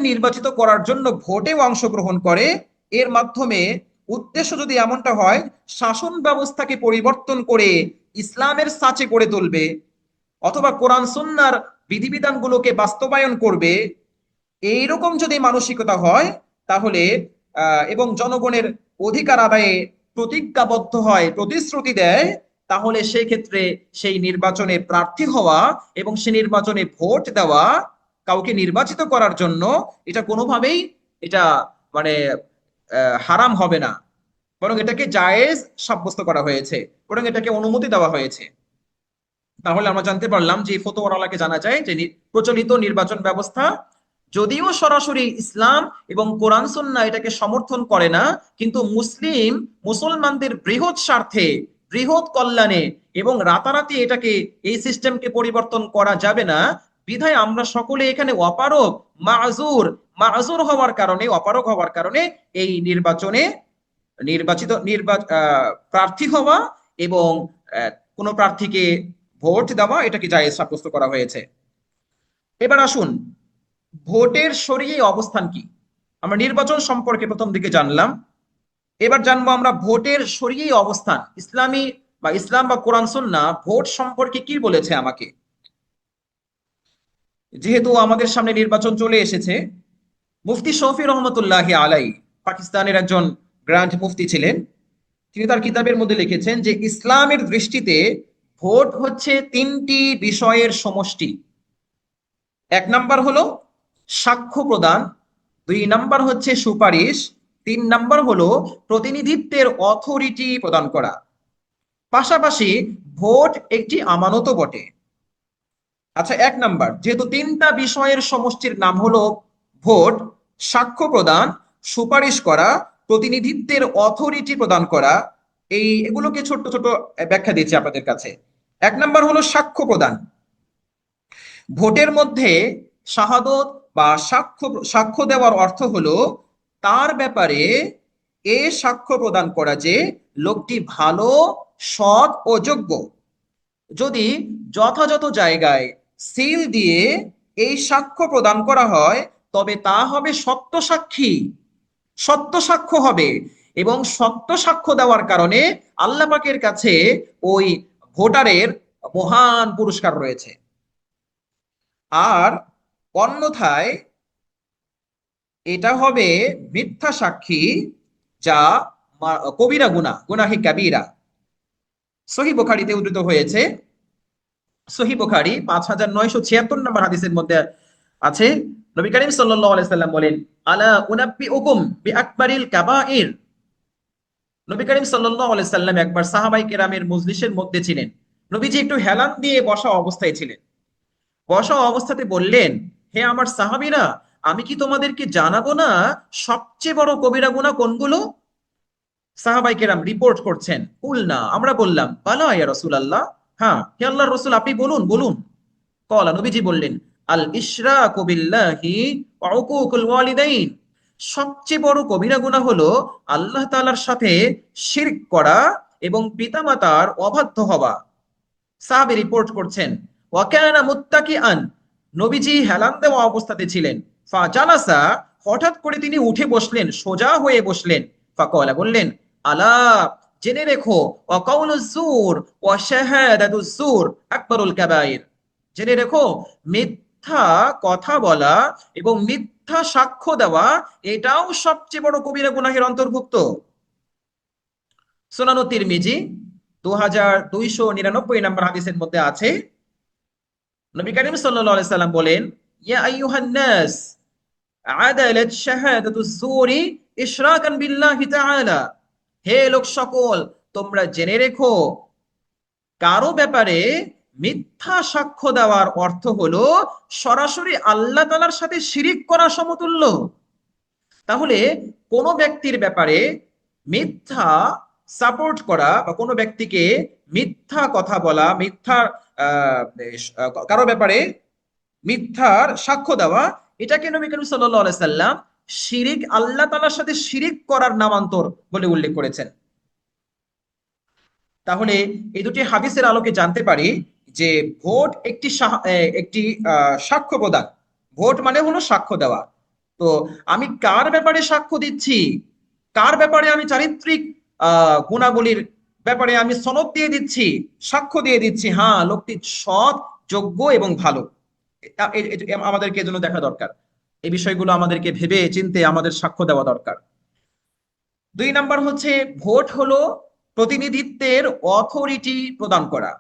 নির্বাচিত করার জন্য ভোটে অংশগ্রহণ করে, এর মাধ্যমে উদ্দেশ্য যদি এমনটা হয় শাসন ব্যবস্থাকে পরিবর্তন করে ইসলামের সাচে করে তুলবে অথবা কোরআন সুন্নাহর বিধিবিধানগুলোকে বাস্তবায়ন করবে, এইরকম যদি মানসিকতা হয়, তাহলে এবং জনগণের অধিকার আদায়ে প্রতিজ্ঞাবদ্ধ হয়, প্রতিশ্রুতি দেয়, তাহলে সেই ক্ষেত্রে সেই নির্বাচনে প্রার্থী হওয়া এবং সে নির্বাচনে ভোট দেওয়া, কাউকে নির্বাচিত করার জন্য, এটা কোনোভাবেই এটা মানে হারাম হবে না, বরং এটাকে জায়েজ সাব্যস্ত করা হয়েছে, বরং এটাকে অনুমতি দেওয়া হয়েছে। তাহলে আমরা জানতে পারলাম যে ফতোয়াওয়ালাকে জানা যায় যে প্রচলিত নির্বাচন ব্যবস্থা যদিও সরাসরি ইসলাম এবং কোরআন সুন্নাহ এটাকে সমর্থন করে না, কিন্তু মুসলমানদের বৃহৎ স্বার্থে, বৃহৎ কল্যাণে এবং রাতারাতি এটাকে, এই সিস্টেমকে পরিবর্তন করা যাবে না বিধায় আমরা সকলে এখানে অপারগ, মাযুর, মাযুর হওয়ার কারণে, অপারগ হওয়ার কারণে এই নির্বাচনে প্রার্থী হওয়া এবং কোনো প্রার্থীকে ভোট দেওয়া এটাকে জায়েজ সাব্যস্ত করা হয়েছে। এবার আসুন, ভোটের শরীয়ী অবস্থান কি? আমরা নির্বাচন সম্পর্কে প্রথম দিকে জানলাম, এবার জানবো আমরা ভোটের শরীয়ী অবস্থান। ইসলাম বা কোরআন সুন্নাহ ভোট সম্পর্কে কি বলেছে আমাকে। যেহেতু আমাদের সামনে নির্বাচন চলে এসেছে, মুফতি শফি রহমতুল্লাহি আলাই পাকিস্তানের একজন গ্র্যান্ড মুফতি ছিলেন। তিনি তার কিতাবের মধ্যে লিখেছেন যে ইসলামের দৃষ্টিতে ভোট হচ্ছে তিনটি বিষয়ের সমষ্টি। এক নাম্বার হলো সাক্ষ্য প্রদান, দুই নাম্বার হচ্ছে সুপারিশ, তিন নাম্বার হলো প্রতিনিধিত্বের অথরিটি প্রদান করা। পাশাপাশি ভোট একটি আমানতও বটে। আচ্ছা, এক নাম্বার, যেহেতু তিনটা বিষয়ের সমষ্টির নাম হলো ভোট, সাক্ষ্য প্রদান, সুপারিশ করা, প্রতিনিধিত্বের অথরিটি প্রদান করা, এগুলোকে ছোট্ট ছোট ব্যাখ্যা দিচ্ছি আপনাদের কাছে। এক নাম্বার হলো সাক্ষ্য প্রদান। ভোটের মধ্যে শাহাদত বা সাক্ষ্য দেওয়ার অর্থ হলো তার ব্যাপারে সাক্ষ্য প্রদান করা যে লোকটি ভালো, সৎ ও যোগ্য। যদি যথাযথ জায়গায় সিল দিয়ে এই সাক্ষ্য প্রদান করা হয় তবে তা হবে সত্য সাক্ষী, সত্য সাক্ষ্য হবে, এবং সত্য সাক্ষ্য দেওয়ার কারণে আল্লাহ পাকের কাছে ওই ভোটারের মহান পুরস্কার রয়েছে। আর অন্যথায় এটা হবে মিথ্যা সাক্ষী, যা কবিরা গুনাহ, গুনাহে কাবীরা। সহিহ বুখারীতে উদ্ধৃত হয়েছে, সহিহ বুখারী 5976 নম্বর হাদিসের মধ্যে আছে, নবী করিম সাল্লাল্লাহু আলাইহি সাল্লাম বলেন, আলা উনাব্বিউকুম বিআকবারিল কাবাইর। নবী করিম সাল্লাল্লাহু আলাইহি সাল্লাম একবার সাহাবায়ে কেরামের মজলিসের মধ্যে ছিলেন। নবীজি একটু হেলান দিয়ে বসা অবস্থায় ছিলেন। বসা অবস্থাতে বললেন, হে আমার সাহাবীরা, আমি কি তোমাদেরকে জানাবো না সবচেয়ে বড় কবিরা গুনাহ কোনগুলো? সাহাবায়ে কেরাম রিপোর্ট করছেন, কুলনা, আমরা বললাম, বালা ইয়া রাসূলুল্লাহ, হ্যাঁ হে আল্লাহর রাসূল, আপনি বলুন বলুন। কলা, নবীজি বললেন, আল ইশরাকু বিল্লাহি ওয়া উকুকুল ওয়ালিদাইন। সবচেয়ে বড় কবিরা গুনাহ হলো আল্লাহ তাআলার সাথে শিরক করা এবং পিতামাতার অবাধ্য হওয়া। সাহাবী রিপোর্ট করছেন, ওয়া কানা মুত্তাকিআন, নবীজি হেলান দেওয়া অবস্থাতে ছিলেন। ফাজালাসা, হঠাৎ করে তিনি উঠে বসলেন, সোজা হয়ে বসলেন। ফাকালা, বললেন, আলা, জেনে রেখো, ওয়া কাউলুজ জুর ওয়া শাহাদাতুজ জুর আকবারুল কাবাইর। জেনে রেখো, মিথ্যা কথা বলা এবং মিথ্যা সাক্ষ্য দেওয়া এটাও সবচেয়ে বড় কবিরা গুনাহের অন্তর্ভুক্ত। সুনান তিরমিজি 2299 নম্বর হাদিসের মধ্যে আছে, নবী করিম সাল্লাল্লাহু আলাইহি সাল্লাম বলেন, ইয়া আইয়ুহান নাস, আদালাত শাহাদাতুজ জুরি ইশরাকান বিল্লাহি তাআলা। হে লোক সকল, তোমরা জেনে রেখো, কারো ব্যাপারে মিথ্যা সাক্ষ্য দেওয়ার অর্থ হলো সরাসরি আল্লাহ তাআলার সাথে শিরিক করা সমতুল্য। তাহলে কোনো ব্যক্তির ব্যাপারে মিথ্যা সাপোর্ট করা বা কোনো ব্যক্তিকে মিথ্যা কথা বলা, কারো ব্যাপারে মিথ্যার সাক্ষ্য দেওয়া, এটাকে নবী করিম সাল্লাল্লাহু আলাইহি সাল্লাম শিরিক, আল্লাহ তাআলার সাথে শিরিক করার নামান্তর বলে উল্লেখ করেছেন। তাহলে এই দুটি হাদিসের আলোকে জানতে পারি যে ভোট একটি সাক্ষ্য প্রদান। ভোট মানে হলো সাক্ষ্য দেওয়া। তো আমি কার ব্যাপারে সাক্ষ্য দিচ্ছি, কার ব্যাপারে আমি চারিত্রিক গুণাবলীর ব্যাপারে আমি সনদ দিয়ে দিচ্ছি, সাক্ষ্য দিয়ে দিচ্ছি, হ্যাঁ লোকটি সৎ, যোগ্য এবং ভালো, আমাদেরকে এজন্য দেখা দরকার। এই বিষয়গুলো আমাদেরকে ভেবে চিন্তে আমাদের সাক্ষ্য দেওয়া দরকার। দুই নাম্বার হচ্ছে, ভোট হলো প্রতিনিধিত্বের অথরিটি প্রদান করা।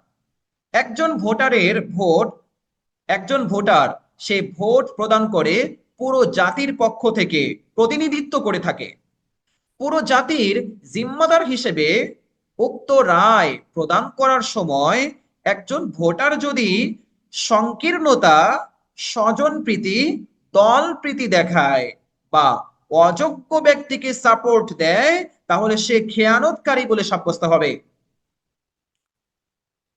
একজন ভোটার সে ভোট প্রদান করে পুরো জাতির পক্ষ থেকে প্রতিনিধিত্ব করে থাকে। পুরো জাতির জিম্মাদার হিসেবে উক্ত রায় প্রদান করার সময় একজন ভোটার যদি সংকীর্ণতা, স্বজনপ্রীতি, দলপ্রীতি দেখায় বা অযোগ্য ব্যক্তিকে সাপোর্ট দেয়, তাহলে সে খেয়ানতকারী বলে সাব্যস্ত হবে।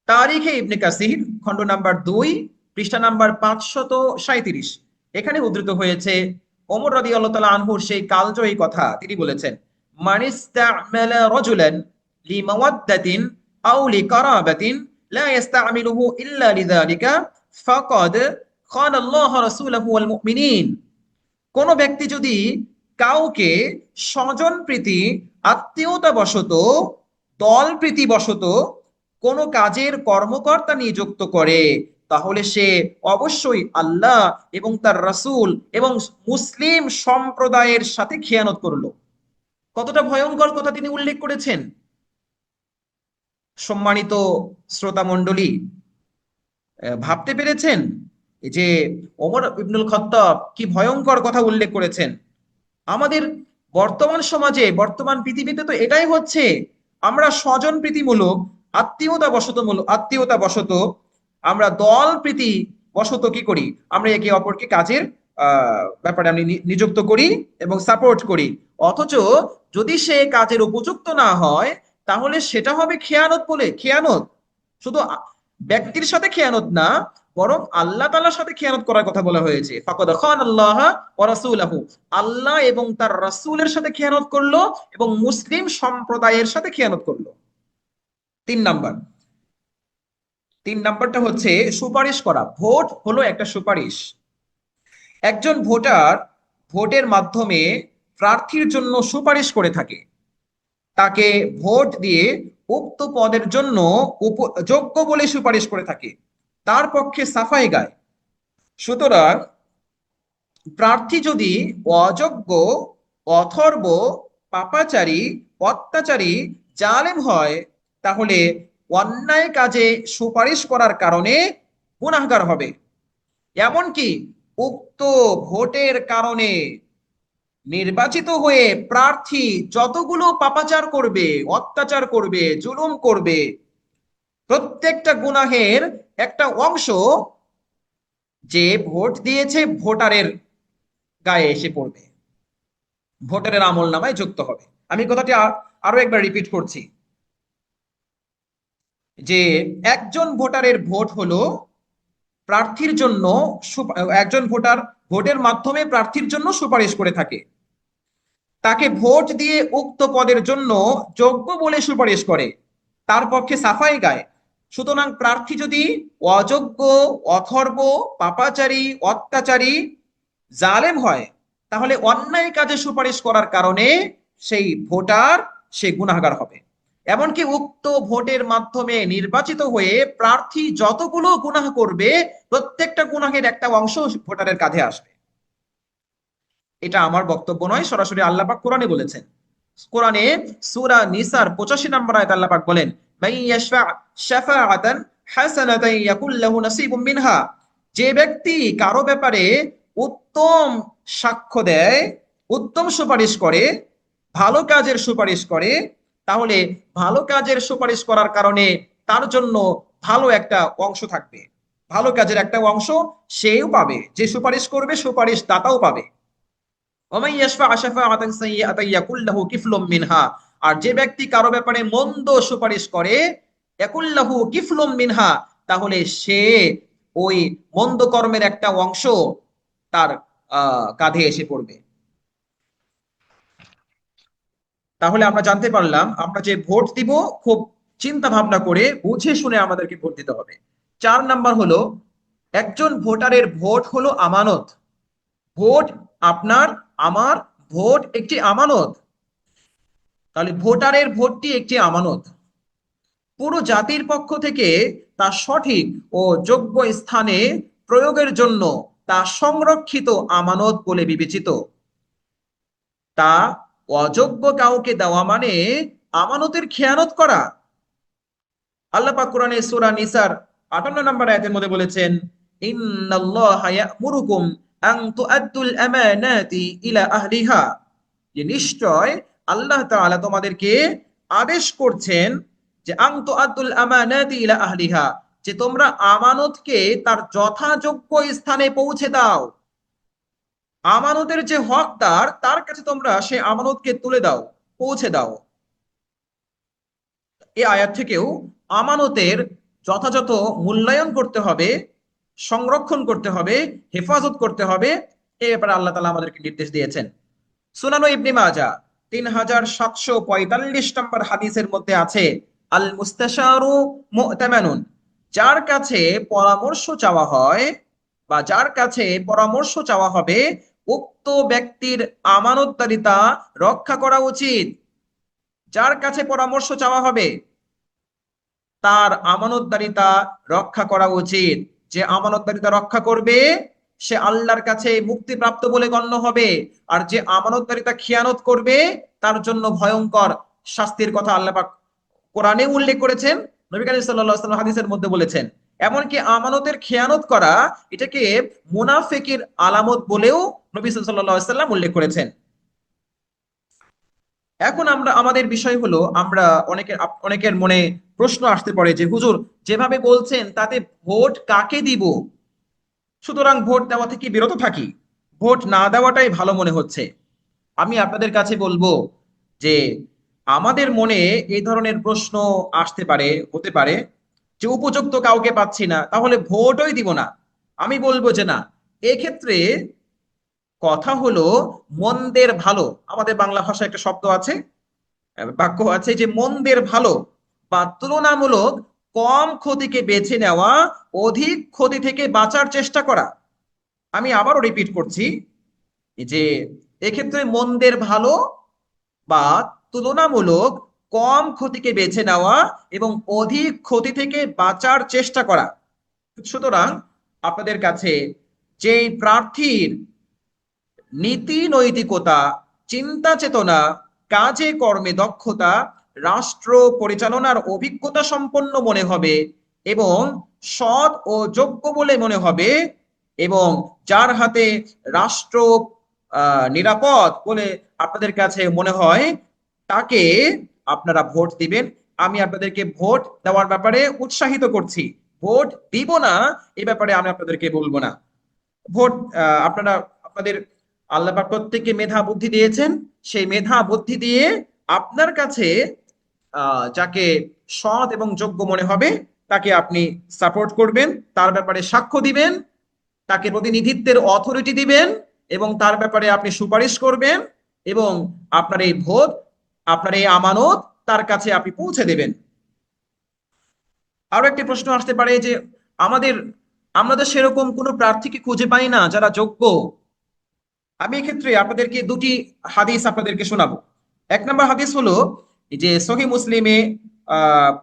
তারিখে ইবনে কাসির খণ্ড নাম্বার 2 পৃষ্ঠা নাম্বার 537, এখানে উদ্ধৃত হয়েছে ওমর রাদিয়াল্লাহু তাআলা আনহুর সেই কালজয়ী কথা। তিনি বলেছেন, মান ইসতা'মালা রাজুলান লিমাওয়াদ্দাতিন আও লিকারাবাতিন লা ইস্তা'মিলুহু ইল্লা লিযালিকা ফাকাদ খানা আল্লাহ রাসূলুহু ওয়াল মুমিনিন। কোন ব্যক্তি যদি কাউকে স্বজনপ্রীতি, আত্মীয়তা বশত, দলপ্রীতি বশত কোন কাজের কর্মকর্তা নিযুক্ত করে, তাহলে সে অবশ্যই আল্লাহ এবং তার রাসূল এবং মুসলিম সম্প্রদায়ের সাথে খেয়ানত করলো। কতটা ভয়ঙ্কর কথা তিনি উল্লেখ করেছেন। সম্মানিত শ্রোতা মণ্ডলী, ভাবতে পেরেছেন যে ওমর ইবনুল খাত্তাব কি ভয়ঙ্কর কথা উল্লেখ করেছেন। আমাদের বর্তমান সমাজে, বর্তমান পৃথিবীতে তো এটাই হচ্ছে। আমরা স্বজন প্রীতিমূলক, আত্মীয়তা বশত, আমরা দল প্রীতি বশত কি করি, আমরা একে অপরকে কাজের ব্যাপারে আমি নিযুক্ত করি এবং সাপোর্ট করি। অথচ যদি সে কাজের উপযুক্ত না হয়, তাহলে সেটা হবে খেয়ানত। বলে খেয়ানত শুধু ব্যক্তির সাথে খেয়ানত না, বরং আল্লাহ তাআলার সাথে খেয়ানত করার কথা বলা হয়েছে। ফাকাদ খানাল্লাহ ওয়া রাসূলুহু, আল্লাহ এবং তার রাসূলের সাথে খেয়ানত করলো এবং মুসলিম সম্প্রদায়ের সাথে খেয়ানত করলো। 3 নাম্বারটা হচ্ছে সুপারিশ করা। ভোট হলো একটা সুপারিশ। একজন ভোটার ভোটের মাধ্যমে প্রার্থীর জন্য সুপারিশ করে থাকে, তাকে ভোট দিয়ে উক্ত পদের জন্য যোগ্য বলে সুপারিশ করে থাকে, তার পক্ষে সাফাই গায়। সুতরাং প্রার্থী যদি অযোগ্য, অথর্ব, পাপাচারী, অত্যাচারী, জালেম হয়, তাহলে অন্যায় কাজে সুপারিশ করার কারণে গুনাহগার হবে। এমনকি উক্ত ভোটের কারণে নির্বাচিত হয়ে প্রার্থী যতগুলো পাপাচার করবে, অত্যাচার করবে, জুলুম করবে, প্রত্যেকটা গুনাহের একটা অংশ যে ভোট দিয়েছে ভোটারের গায়ে এসে পড়বে, ভোটারের আমল নামায় যুক্ত হবে। আমি কথাটি আরো একবার রিপিট করছি যে একজন ভোটারের ভোট হলো প্রার্থীর জন্য, একজন ভোটার ভোটের মাধ্যমে প্রার্থীর জন্য সুপারিশ করে থাকে, তাকে ভোট দিয়ে উক্ত পদের জন্য যোগ্য বলে সুপারিশ করে, তার পক্ষে সাফাই গায়। সুতরাং প্রার্থী যদি অযোগ্য, অথর্ব, পাপাচারী, অত্যাচারী, জালেম হয়, তাহলে অন্যায় কাজে সুপারিশ করার কারণে সেই ভোটার সে গুনাহগার হবে। এমনকি উক্ত ভোটের মাধ্যমে নির্বাচিত হয়ে প্রার্থী যতগুলো গুনাহ করবে, প্রত্যেকটা গুনাহের একটা অংশ ভোটারের কাঁধে আসবে। এটা আমার বক্তব্য নয়, সরাসরি আল্লাহ পাক কোরআনে বলেছেন। কোরআনে সূরা নিসার 85 নম্বর আয়াতে আল্লাহ পাক বলেন, মান ইয়াশফা শাফাআতান হাসানাতান ইয়াকুল লাহু নাসিবুম মিনহা, যে ব্যক্তি কারো ব্যাপারে উত্তম সাক্ষ্য দেয়, উত্তম সুপারিশ করে, ভালো কাজের সুপারিশ করে, তাহলে ভালো কাজের সুপারিশ করার কারণে তার জন্য ভালো একটা অংশ থাকবে, ভালো কাজের একটা অংশ সেও পাবে, যে সুপারিশ করবে সুপারিশ দাতাও পাবে। আর যে ব্যক্তি কারো ব্যাপারে মন্দ সুপারিশ করে, ইয়াকুল্লাহু কিফলুম মিনহা, তাহলে সে ওই মন্দ কর্মের একটা অংশ তার কাঁধে এসে পড়বে। তাহলে আমরা জানতে পারলাম, আমরা যে ভোট দিব খুব চিন্তা ভাবনা করে বুঝে শুনে আমাদেরকে ভোট দিতে হবে। 4 নাম্বার হলো, একজন ভোটারের ভোট হলো আমানত। ভোট আপনার আমার, ভোট একটি আমানত। তাহলে ভোটারের ভোটটি একটি আমানত। পুরো জাতির পক্ষ থেকে তা সঠিক ও যোগ্য স্থানে প্রয়োগের জন্য তা সংরক্ষিত আমানত বলে বিবেচিত। তা অযোগ্য কাউকে দেওয়া মানে আমানতের খেয়ানত করা। আল্লাহ পাক কোরআনে সূরা নিসার 58 নম্বর আয়াতের মধ্যে বলেছেন, ইন্নাল্লাহা ইয়া'মুরুকুম আন তুআদ্দুল আমানাতি ইলা আহলিহা, যে নিশ্চয় আল্লাহ তাআলা তোমাদেরকে আদেশ করছেন যে আন তুআদ্দুল আমানাতি ইলা আহলিহা, যে তোমরা আমানতকে তার যথাযোগ্য স্থানে পৌঁছে দাও। আমানতের যে হকদার তার কাছে তোমরা সেই আমানতকে তুলে দাও, পৌঁছে দাও। এই আয়াত থেকেও আমানতের যথাযথ মূল্যায়ন করতে হবে, সংরক্ষণ করতে হবে, হেফাজত করতে হবে, এই ব্যাপারে আল্লাহ তাআলা আমাদেরকে নির্দেশ দিয়েছেন। সুনানো ইবনে মাজাহ 3745 নম্বর হাদিসের মধ্যে আছে, আল মুস্তাশারু মু'তামানুন, যার কাছে পরামর্শ চাওয়া হয় বা যার কাছে পরামর্শ চাওয়া হবে, উক্ত ব্যক্তির আমানতদারিতা রক্ষা করা উচিত। যার কাছে পরামর্শ চাওয়া হবে তার আমানতদারিতা রক্ষা করা উচিত। যে আমানতদারিতা রক্ষা করবে সে আল্লাহর কাছে মুক্তিপ্রাপ্ত বলে গণ্য হবে, আর যে আমানতদারিতা খিয়ানত করবে তার জন্য ভয়ঙ্কর শাস্তির কথা আল্লাহ পাক কোরআনে উল্লেখ করেছেন, নবী করিম সাল্লাল্লাহু আলাইহি ওয়াসাল্লাম হাদিসের মধ্যে বলেছেন। এমনকি আমানতের খেয়ানত করা এটাকে মুনাফিকের আলামত বলেও নবী সাল্লাল্লাহু আলাইহি ওয়াসাল্লাম উল্লেখ করেছেন। এখন আমরা আমাদের বিষয় হলো, আমরা অনেকের মনে প্রশ্ন আসতে পারে যে হুজুর যেভাবে বলছেন তাতে ভোট কাকে দিব, সুতরাং ভোট দেওয়া থেকে বিরত থাকি, ভোট না দেওয়াটাই ভালো মনে হচ্ছে। আমি আপনাদের কাছে বলবো যে আমাদের মনে এই ধরনের প্রশ্ন আসতে পারে, হতে পারে যে উপযুক্ত কাউকে পাচ্ছি না, তাহলে ভোটই দিব না। আমি বলবো যে না, এক্ষেত্রে কথা হলো মন্দের ভালো। আমাদের বাংলা ভাষায় একটা শব্দ আছে, বাক্য আছে যে মন্দের ভালো বা তুলনামূলক কম ক্ষতিকে বেছে নেওয়া, অধিক ক্ষতি থেকে বাঁচার চেষ্টা করা। আমি আবারও রিপিট করছি যে এক্ষেত্রে মন্দের ভালো বা তুলনামূলক কম ক্ষতিকে বেছে নেওয়া এবং অধিক ক্ষতি থেকে বাঁচার চেষ্টা করা। সুতরাং আপনাদের কাছে যেই প্রার্থীর নীতি নৈতিকতা, চিন্তা চেতনা, কাজে কর্মে দক্ষতা, রাষ্ট্র পরিচালনার অভিজ্ঞতা সম্পন্ন মনে হবে এবং সৎ ও যোগ্য বলে মনে হবে এবং যার হাতে রাষ্ট্র নিরাপদ বলে আপনাদের কাছে মনে হয়, তাকে আপনারা ভোট দিবেন। আমি আপনাদেরকে ভোট দেওয়ার ব্যাপারে উৎসাহিত করছি। ভোট দিব না এই ব্যাপারে আমি আপনাদেরকে বলবো না। ভোট আপনারা আপনাদের আল্লাহ পাক প্রত্যেককে মেধা বুদ্ধি দিয়েছেন, সেই মেধা বুদ্ধি দিয়ে আপনার কাছে যাকে সৎ এবং যোগ্য মনে হবে তাকে আপনি সাপোর্ট করবেন, তার ব্যাপারে সাক্ষ্য দিবেন, তাকে প্রতিনিধিত্বের অথরিটি দিবেন এবং তার ব্যাপারে আপনি সুপারিশ করবেন এবং আপনার এই ভোট, আপনার এই আমানত তার কাছে আপনি পৌঁছে দেবেন। আরো একটি প্রশ্ন আসতে পারে যে আমরা তো সেরকম কোনো প্রার্থীকে খুঁজে পাই না যারা যোগ্য। আমি এক্ষেত্রে আপনাদেরকে দুটি হাদিস আপনাদেরকে শোনাবো। এক নম্বর হাদিস হলো যে সহিহ মুসলিমে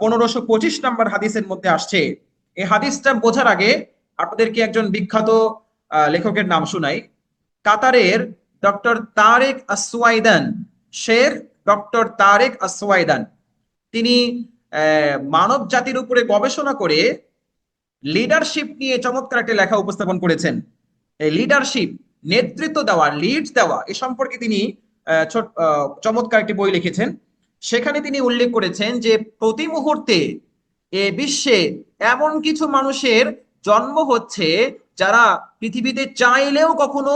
1525 নম্বর হাদিসের মধ্যে আসছে। এই হাদিসটা বোঝার আগে আপনাদেরকে একজন বিখ্যাত লেখকের নাম শোনাই। কাতারের doctor Tarique আসওয়াইদান, Sheikh doctor Tarique আসওয়াইদান, তিনি মানব জাতির উপরে গবেষণা করে লিডারশিপ নিয়ে চমৎকার একটা লেখা উপস্থাপন করেছেন। এই লিডারশিপ, নেতৃত্ব দেওয়া, লিড দেওয়া এ সম্পর্কে তিনি চমৎকার একটি বই লিখেছেন। সেখানে তিনি উল্লেখ করেছেন যে প্রতি মুহূর্তে এ বিশ্বে এমন কিছু মানুষের জন্ম হচ্ছে যারা পৃথিবীতে চাইলেও কখনো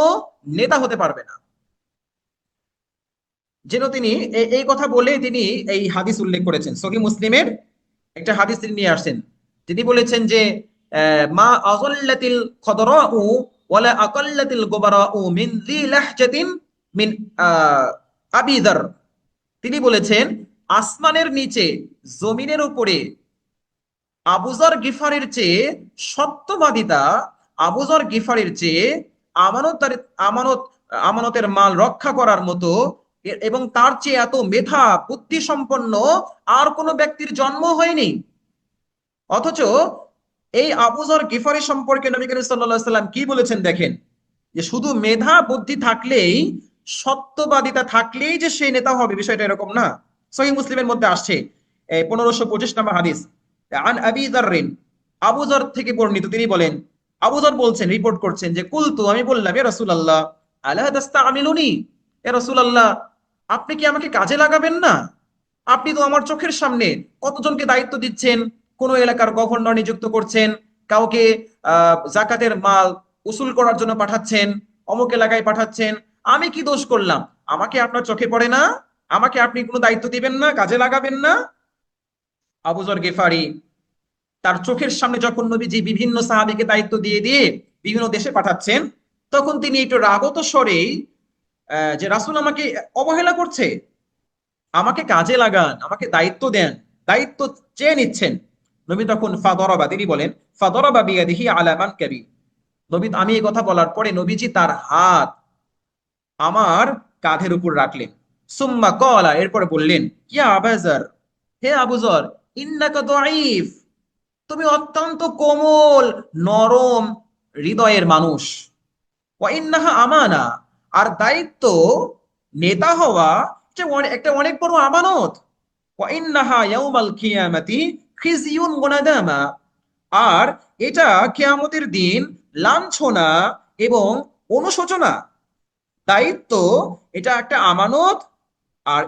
নেতা হতে পারবে না। যেন তিনি এই কথা বলে তিনি এই হাদিস উল্লেখ করেছেন। সহিহ মুসলিমের একটা হাদিস তিনি নিয়ে আসছেন। তিনি বলেছেন যে মা আযাল্লাতিল খদরাউ ওয়ালা আকাল্লাতিল গুবারাউ মিন যী লাহজাতিন মিন আবি যার। তিনি বলেছেন আসমানের নিচে জমিনের উপরে আবু যর গিফারির চেয়ে সত্যবাদিতা, আবু যর গিফারির চেয়ে আমানতের মাল রক্ষা করার মতো এবং তার চেয়ে এত মেধা বুদ্ধি সম্পন্ন আর কোনো ব্যক্তির জন্ম হয়নি। অথচ এই আবু যর গিফারি সম্পর্কে নবী করিম সাল্লাল্লাহু আলাইহি সাল্লাম কি বলেছেন দেখেন, যে শুধু মেধা বুদ্ধি থাকলেই, সত্যবাদিতা থাকলেই যে সে নেতা হবে বিষয়টা এরকম না। সহিহ মুসলিমের মধ্যে আসছে 1525 নম্বর হাদিস, আন আবি যাররিন, আবু যর থেকে বর্ণিত, তিনি বলেন, আবু যর বলছেন, রিপোর্ট করছেন যে কুলতু, আমি বললাম, ইয়া রাসূলুল্লাহ আলা তাস্তামিলুনি, ইয়া রাসূলুল্লাহ আপনি কি আমাকে কাজে লাগাবেন না? আপনি তো আমার চোখের সামনে কতজনকে দায়িত্ব দিচ্ছেন, কোন এলাকার গভর্নর নিযুক্ত করছেন, কাউকে জাকাতের মাল উসুল করার জন্য পাঠাচ্ছেন, অমুক এলাকায় পাঠাচ্ছেন। আমি কি দোষ করলাম? আমাকে আপনার চোখে পড়ে না? আমাকে আপনি কোনো দায়িত্ব দিবেন না, কাজে লাগাবেন না? আবু যর গেফারি তার চোখের সামনে যখন নবীজি বিভিন্ন সাহাবীকে দায়িত্ব দিয়ে দিয়ে বিভিন্ন দেশে পাঠাচ্ছেন, তখন তিনি একটু রাগত স্বরেই যে রাসূল আমাকে অবহেলা করছে, আমাকে কাজে লাগান, আমাকে দায়িত্ব দেন, দায়িত্ব চেয়ে নিচ্ছেন। নবী তখন ফাদরাবা, তিনি বলেন ফাদরাবা বিয়াদিহি আলা মানকাবি। নবী, আমি এই কথা বলার পরে নবীজি তার হাত আমার কাঁধের উপর রাখলেন। সুম্মা ক্বালা, এরপরে বললেন, ইয়া আবাজার, হে আবু যর, ইন্নাকা দাঈফ, তুমি অত্যন্ত কোমল নরম হৃদয়ের মানুষ। ওয়া ইন্নাহা আমানা, আর দায়িত্ব, নেতা হওয়া, একটা অনেক বড় আমানত। ওয়া ইন্নাহা ইয়াউমাল কিয়ামাতি খিজিয়ুন ওয়া নাদামা, আর এটা কিয়ামতের দিন লাঞ্ছনা এবং অনুশোচনা। দায়িত্ব, এটা একটা আমানত, আর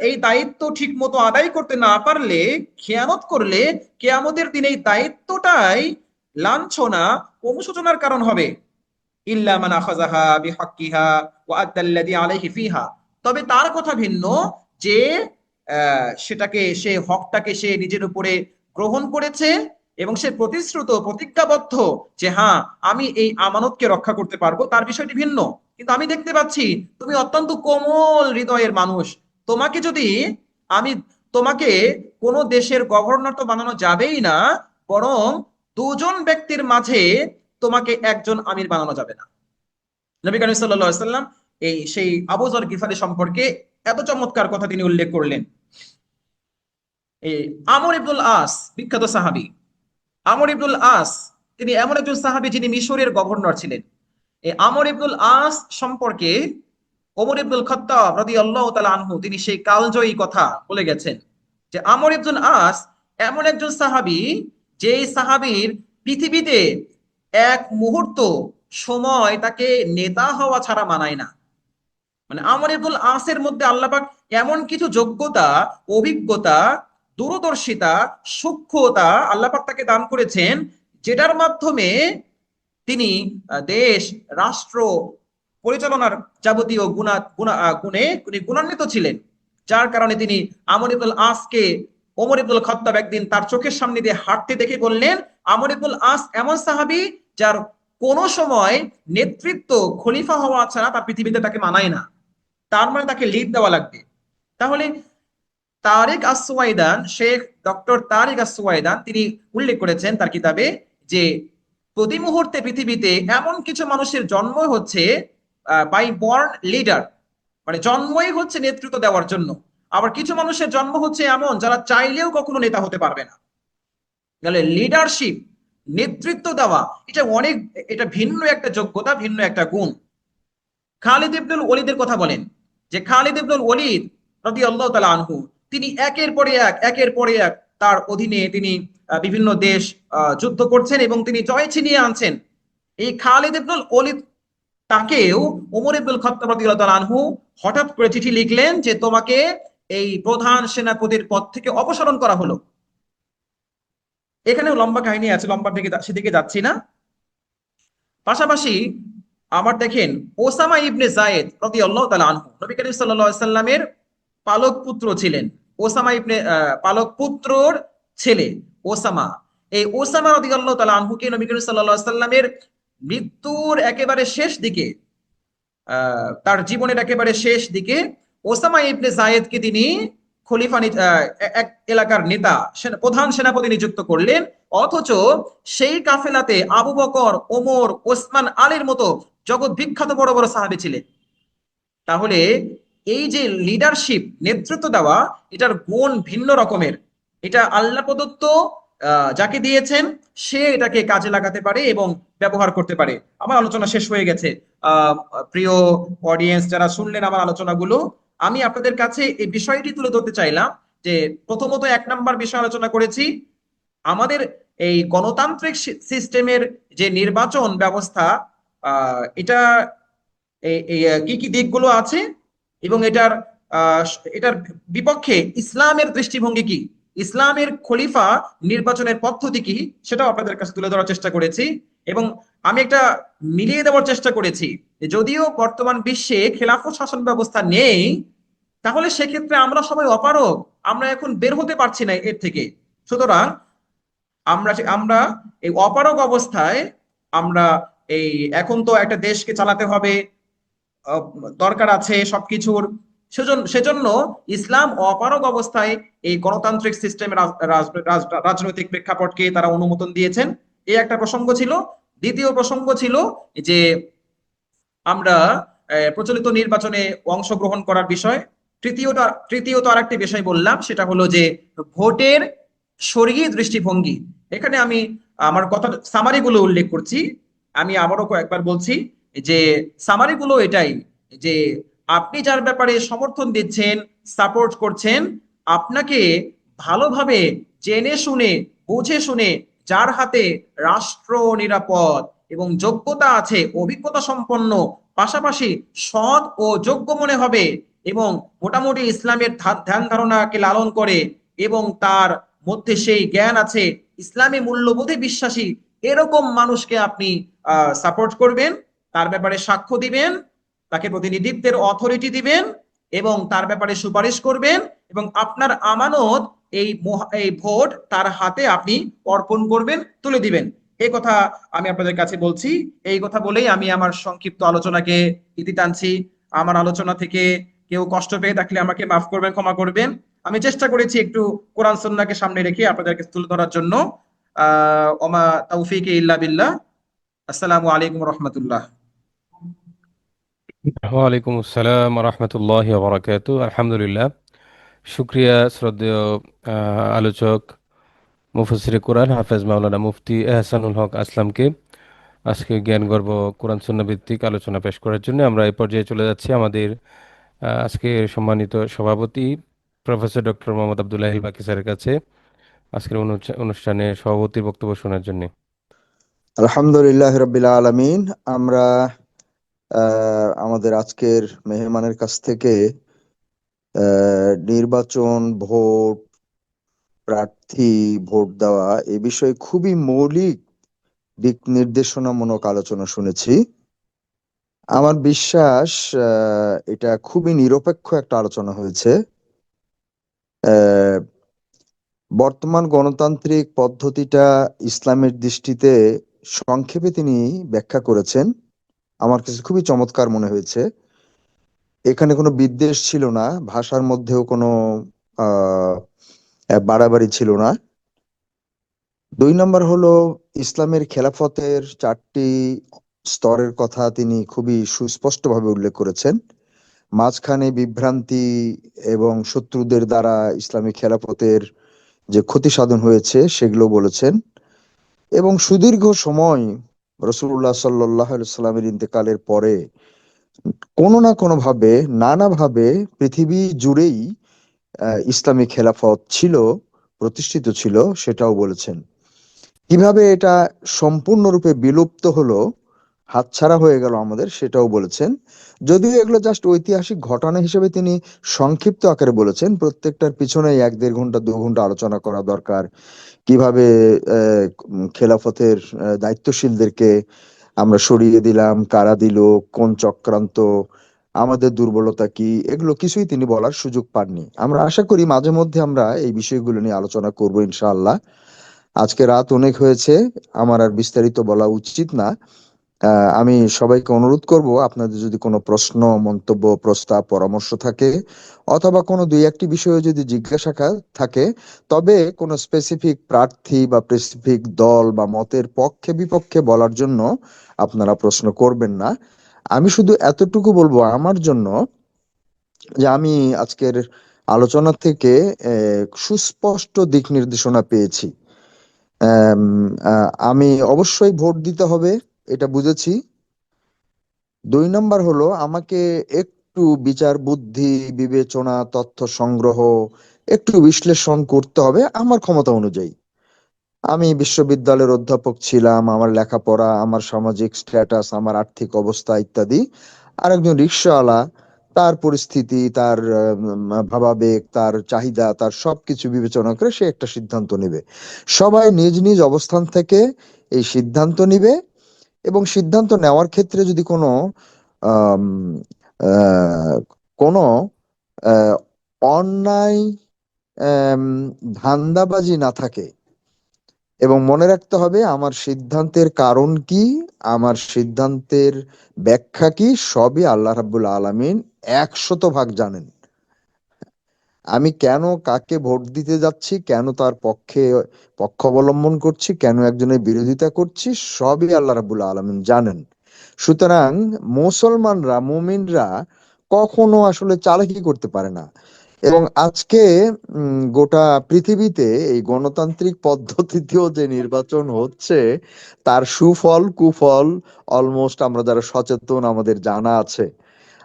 এই দায়িত্ব ঠিক মতো আদায় করতে না পারলে, খেয়ানত করলে, কিয়ামতের দিন এই দায়িত্বটাই লাঞ্ছনা, অনুশোচনার কারণ হবে। ইল্লা মান আখাযাহা বিহাক্কিহা ওয়া আদ্দাল্লাযী আলাইহি ফিহা, তবে তার কথা ভিন্ন, যে সেটাকে, সে হকটাকে সে নিজের উপরে গ্রহণ করেছে এবং সে প্রতিশ্রুত প্রতিজ্ঞাবদ্ধ যে হ্যাঁ, আমি এই আমানতকে রক্ষা করতে পারবো, তার বিষয়টি ভিন্ন। কিন্তু আমি দেখতে পাচ্ছি তুমি অত্যন্ত কোমল হৃদয়ের মানুষ। তোমাকে যদি আমি, তোমাকে কোনো দেশের গভর্নর তো বানানো যাবেই না, বরং দুজন ব্যক্তির মাঝে তোমাকে একজন আমির বানানো যাবে না। নবী করিম সাল্লাল্লাহু আলাইহি সাল্লাম সেই আবু যর গিফারি সম্পর্কে এত চমৎকার কথা তিনি উল্লেখ করলেন। এই আমর ইবনুল আস, বিখ্যাত সাহাবী, আমর ইবনুল আস, তিনি এমন একজন সাহাবী যিনি মিশরের গভর্নর ছিলেন। এই আমর ইবনুল আস সম্পর্কে ওমর ইবনুল খাত্তাব রাদিয়াল্লাহু তাআলা আনহু তিনি সেই কালজয়ী কথা বলে গেছেন যে আমর ইবনুল আস এমন একজন সাহাবী, যেই সাহাবীর পৃথিবীতে এক মুহূর্ত সময় তাকে নেতা হওয়া ছাড়া মানায় না। মানে আমর ইবনুল আসের মধ্যে আল্লাহ পাক এমন কিছু যোগ্যতা, অভিজ্ঞতা, দূরদর্শিতা, সূক্ষ্মতা আল্লাহ পাক তাকে দান করেছেন, যেটার মাধ্যমে তিনি দেশ, রাষ্ট্র পরিচালনার যাবতীয় গুণে তিনি গুণান্বিত ছিলেন। যার কারণে তিনি আমর ইবনুল আসকে ওমর ইবনুল খাত্তাব একদিন তার চোখের সামনে দিয়ে হাঁটতে দেখে বললেন, আমর ইবনুল আস এমন সাহাবী যার কোন সময় নেতৃত্ব, খলিফা হওয়া ছাড়া তার পৃথিবীতে তাকে মানায় না, তার মানে তাকে লিড দেওয়া লাগবে। তাহলে তারিক আস-সুওয়াইদান, শেখ ডক্টর তারিক আস-সুওয়াইদান তিনি উল্লেখ করেছেন তার কিতাবে যে প্রতি মুহূর্তে পৃথিবীতে এমন কিছু মানুষের জন্ম হচ্ছে বাই বর্ন লিডার, মানে জন্মই হচ্ছে নেতৃত্ব দেওয়ার জন্য। আবার কিছু মানুষের জন্ম হচ্ছে এমন যারা চাইলেও কখনো নেতা হতে পারবে না। তাহলে লিডারশিপ, নেতৃত্ব দেওয়া, এটা ভিন্ন একটা যোগ্যতা, ভিন্ন একটা গুণ। খালিদ ইবনুল ওলীদের কথা বলেন যে খালিদ ইবনুল ওলীদ রাদিয়াল্লাহু তাআলা আনহু, তিনি একের পরে এক তার অধীনে তিনি বিভিন্ন দেশ যুদ্ধ করছেন এবং তিনি জয় ছিনিয়ে আনছেন। এই খালিদ ইবনুল ওলীদ, তাকেও ওমর ইবনুল খাত্তাব রাদিয়াল্লাহু তাআলা আনহু হঠাৎ করে চিঠি লিখলেন যে তোমাকে এই প্রধান সেনাপতির পদ থেকে অপসারণ করা হলো। এখানেও লম্বা কাহিনী আছে, লম্বা থেকে সেদিকে যাচ্ছি না। পাশাপাশি আমার দেখেন ওসামা ইবনে যায়েদ রাদিয়াল্লাহু তাআলা আনহু নবী করিম সাল্লাল্লাহু আলাইহি সাল্লামের পালক পুত্র ছিলেন। ওসামা ইবনে পালক পুত্রর ছেলে ওসামা, এই ওসামা রাদিয়াল্লাহু তাআলা আনহুকে নবী করিম সাল্লাল্লাহু আলাইহি সাল্লামের মৃত্যুর একেবারে শেষ দিকে, তার জীবনের একেবারে শেষ দিকে ওসামা ইবনে যায়েদকে তিনি খলিফা, এক এলাকার নেতা, প্রধান সেনাপতি নিযুক্ত করলেন। অথচ সেই কাফেলাতে আবু বকর, ওমর, ওসমান, আলীর মতো জগৎ বিখ্যাত বড় বড় সাহাবী ছিলেন। তাহলে এই যে লিডারশিপ, নেতৃত্ব দেওয়া, এটার গুণ ভিন্ন রকমের। এটা আল্লাহ প্রদত্ত, যাকে দিয়েছেন সে এটাকে কাজে লাগাতে পারে এবং ব্যবহার করতে পারে। আমার আলোচনা শেষ হয়ে গেছে। প্রিয় অডিয়েন্স যারা শুনলেন আমার আলোচনাগুলো, আমি আপনাদের কাছে এই বিষয়টি তুলে ধরতে চাইলাম যে প্রথমত ১ নাম্বার বিষয় আলোচনা করেছি, আমাদের এই গণতান্ত্রিক সিস্টেমের যে নির্বাচন ব্যবস্থা, এটা কি কি দিকগুলো আছে এবং এটার এটার বিপক্ষে ইসলামের দৃষ্টিভঙ্গি কি, ইসলামের খলিফা নির্বাচনের পদ্ধতি কি, সেটাও আপনাদের কাছে তুলে ধরার চেষ্টা করেছি। এবং আমি একটা মিলিয়ে দেওয়ার চেষ্টা করেছি যে যদিও বর্তমান বিশ্বে খেলাফত শাসন ব্যবস্থা নেই, তাহলে সেক্ষেত্রে আমরা সবাই অপারগ, আমরা এখন বের হতে পারছি না এর থেকে। সুতরাং আমরা এই অপারগ অবস্থায় আমরা এই এখন তো একটা দেশকে চালাতে হবে, আহ, দরকার আছে সবকিছুর। সেজন্য ইসলাম অপারগ অবস্থায় এই গণতান্ত্রিক সিস্টেমের রাজনৈতিক প্রেক্ষাপটকে তারা অনুমোদন দিয়েছেন। এই একটা প্রসঙ্গ ছিল। দ্বিতীয় প্রসঙ্গ ছিল যে আমরা প্রচলিত নির্বাচনে অংশগ্রহণ করার বিষয়। তৃতীয়ত আরেকটি বিষয় বললাম, সেটা হলো যে ভোটের শরঈ দৃষ্টিভঙ্গি। এখানে আমি আমার কথা সামারি গুলো উল্লেখ করছি। আমি আবারও কয়েকবার বলছি যে সামারি গুলো এটাই যে আপনি যার ব্যাপারে সমর্থন দিচ্ছেন, সাপোর্ট করছেন, আপনাকে ভালোভাবে জেনে শুনে বুঝে শুনে যার হাতে রাষ্ট্র নিরাপদ এবং যোগ্যতা আছে, অভিজ্ঞতা সম্পন্ন, পাশাপাশি সৎ ও যোগ্য মনে হবে এবং মোটামুটি ইসলামের ধ্যান ধারণাকে লালন করে এবং তার মধ্যে সেই জ্ঞান আছে, ইসলামী মূল্যবোধে বিশ্বাসী, এরকম মানুষকে আপনি সাপোর্ট করবেন, তার ব্যাপারে সাক্ষ্য দিবেন, তাকে প্রতিনিধিত্বের অথরিটি দিবেন এবং তার ব্যাপারে সুপারিশ করবেন এবং আপনার আমানত এই ভোট তার হাতে আপনি অর্পণ করবেন, তুলে দিবেন। এই কথা আমি আপনাদের কাছে বলছি। এই কথা বলেই আমি আমার সংক্ষিপ্ত আলোচনাকে ইতি টানছি। আমার আলোচনা থেকে কেউ কষ্ট পেয়ে থাকলে আমাকে মাফ করবেন, ক্ষমা করবেন। আমি চেষ্টা করেছি একটু কোরআন সুন্নাহকে সামনে রেখে আপনাদেরকে তুলে ধরার জন্য। ওমা তাওফিকে ইল্লা বিল্লাহ। আসসালামু আলাইকুম রহমতুল্লাহ। ওয়ালাইকুম আসসালাম রহমতুল্লাহ বারাকাতু। আলহামদুলিল্লাহ, শুক্রিয়া শ্রদ্ধেয় আলোচক মুফাসসিরে কোরআন হাফেজ মাওলানা মুফতি এহসানুল হক আসলামকে আজকে জ্ঞান গর্ব কোরআন সুন্নাহ ভিত্তিক আলোচনা পেশ করার জন্য। আমরা এই পর্যায়ে চলে যাচ্ছি আমাদের আজকের সম্মানিত সভাপতি প্রফেসর ডক্টর মোহাম্মদ আব্দুল্লাহ হিল বাকি স্যারের কাছে আজকের অনুষ্ঠানে সভাপতির বক্তব্য শোনার জন্য। আলহামদুলিল্লাহ রাব্বিল আলামিন। আমরা আমাদের আজকের মেহমানের কাছ থেকে নির্বাচন, ভোট, প্রার্থী, ভোট দেওয়া এ বিষয়ে খুবই মৌলিক দিক নির্দেশনামূলক আলোচনা শুনেছি। আমার বিশ্বাস এটা খুবই নিরপেক্ষ একটা আলোচনা হয়েছে। আহ, বর্তমান গণতান্ত্রিক পদ্ধতিটা ইসলামের দৃষ্টিতে সংক্ষেপে তিনি ব্যাখ্যা করেছেন। আমার কাছে খুবই চমৎকার মনে হয়েছে। এখানে কোনো বিদ্বেষ ছিল না, ভাষার মধ্যেও কোনো আহ বাড়াবাড়ি ছিল না। 2 নম্বর হলো ইসলামের খেলাফতের 4টি স্তরের কথা তিনি খুবই সুস্পষ্টভাবে উল্লেখ করেছেন। মাঝখানে বিভ্রান্তি এবং শত্রুদের দ্বারা ইসলামী খেলাফতের যে ক্ষতি সাধন হয়েছে সেগুলো বলেছেন। এবং সুদীর্ঘ সময় রাসূলুল্লাহ সাল্লাল্লাহু আলাইহি সাল্লামের ইন্তেকালের পরে কোনো না কোনো ভাবে, নানাভাবে পৃথিবী জুড়েই ইসলামী খেলাফত ছিল, প্রতিষ্ঠিত ছিল, সেটাও বলেছেন। কিভাবে এটা সম্পূর্ণরূপে বিলুপ্ত হলো, হাতছাড়া হয়ে গেল আমাদের, সেটাও বলেছেন। যদিও এগুলো জাস্ট ঐতিহাসিক ঘটনা হিসেবে তিনি সংক্ষিপ্ত আকারে বলেছেন। প্রত্যেকটার পিছনে 1-1.5 ঘন্টা 2 ঘন্টা আলোচনা করা দরকার। কিভাবে খেলাফতের দায়িত্বশীলদেরকে আমরা সরিয়ে দিলাম, কারা দিল, কোন চক্রান্ত, আমাদের দুর্বলতা কি, এগুলো কিছুই তিনি বলার সুযোগ পাননি। আমরা আশা করি মাঝে মধ্যে আমরা এই বিষয়গুলো নিয়ে আলোচনা করব ইনশাআল্লাহ। আজকে রাত অনেক হয়েছে, আমার আর বিস্তারিত বলা উচিত না। আমি সবাইকে অনুরোধ করব, আপনাদের যদি কোনো প্রশ্ন, মন্তব্য, প্রস্তাব, পরামর্শ থাকে অথবা কোনো 2-1টি বিষয়ে যদি জিজ্ঞাসা থাকে, তবে কোনো স্পেসিফিক প্রার্থী বা স্পেসিফিক দল বা মতের পক্ষে বিপক্ষে বলার জন্য আপনারা প্রশ্ন করবেন না। আমি শুধু এতটুকু বলবো আমার জন্য, যে আমি আজকের আলোচনা থেকে সুস্পষ্ট দিক নির্দেশনা পেয়েছি। আমি অবশ্যই ভোট দিতে হবে, এটা বুঝেছি। 2 নম্বর হলো আমাকে একটু বিচার বুদ্ধি, বিবেচনা, তথ্য সংগ্রহ, একটু বিশ্লেষণ করতে হবে আমার ক্ষমতা অনুযায়ী। আমি বিশ্ববিদ্যালয়ের অধ্যাপক ছিলাম, আমার লেখাপড়া, আমার সামাজিক স্ট্যাটাস, আমার আর্থিক অবস্থা ইত্যাদি। আর একজন রিকশাওয়ালা, তার পরিস্থিতি, তার ভাবাবেগ, তার চাহিদা, তার সবকিছু বিবেচনা করে সে একটা সিদ্ধান্ত নেবে। সবাই নিজ নিজ অবস্থান থেকে এই সিদ্ধান্ত নিবে, এবং সিদ্ধান্ত নেওয়ার ক্ষেত্রে যদি কোনো আম, আহ, কোনো আহ, অন্যায় আম, ধান্দাবাজি না থাকে, এবং মনে রাখতে হবে আমার সিদ্ধান্তের কারণ কি, আমার সিদ্ধান্তের ব্যাখ্যা কি, সবই আল্লাহ রাব্বুল আলামিন 100% জানেন। আমি কেন কাকে ভোট দিতে যাচ্ছি, কেন তার পক্ষ অবলম্বন করছি, কেন একজনের বিরোধিতা করছি, সবই আল্লাহ রাব্বুল আলামিন জানেন। সুতরাং মুসলমানরা, মুমিনরা কখনো আসলে চালাকি করতে পারে না। এবং আজকে গোটা পৃথিবীতে এই গণতান্ত্রিক পদ্ধতিতেও যে নির্বাচন হচ্ছে, তার সুফল কুফল অলমোস্ট আমরা যারা সচেতন আমাদের জানা আছে।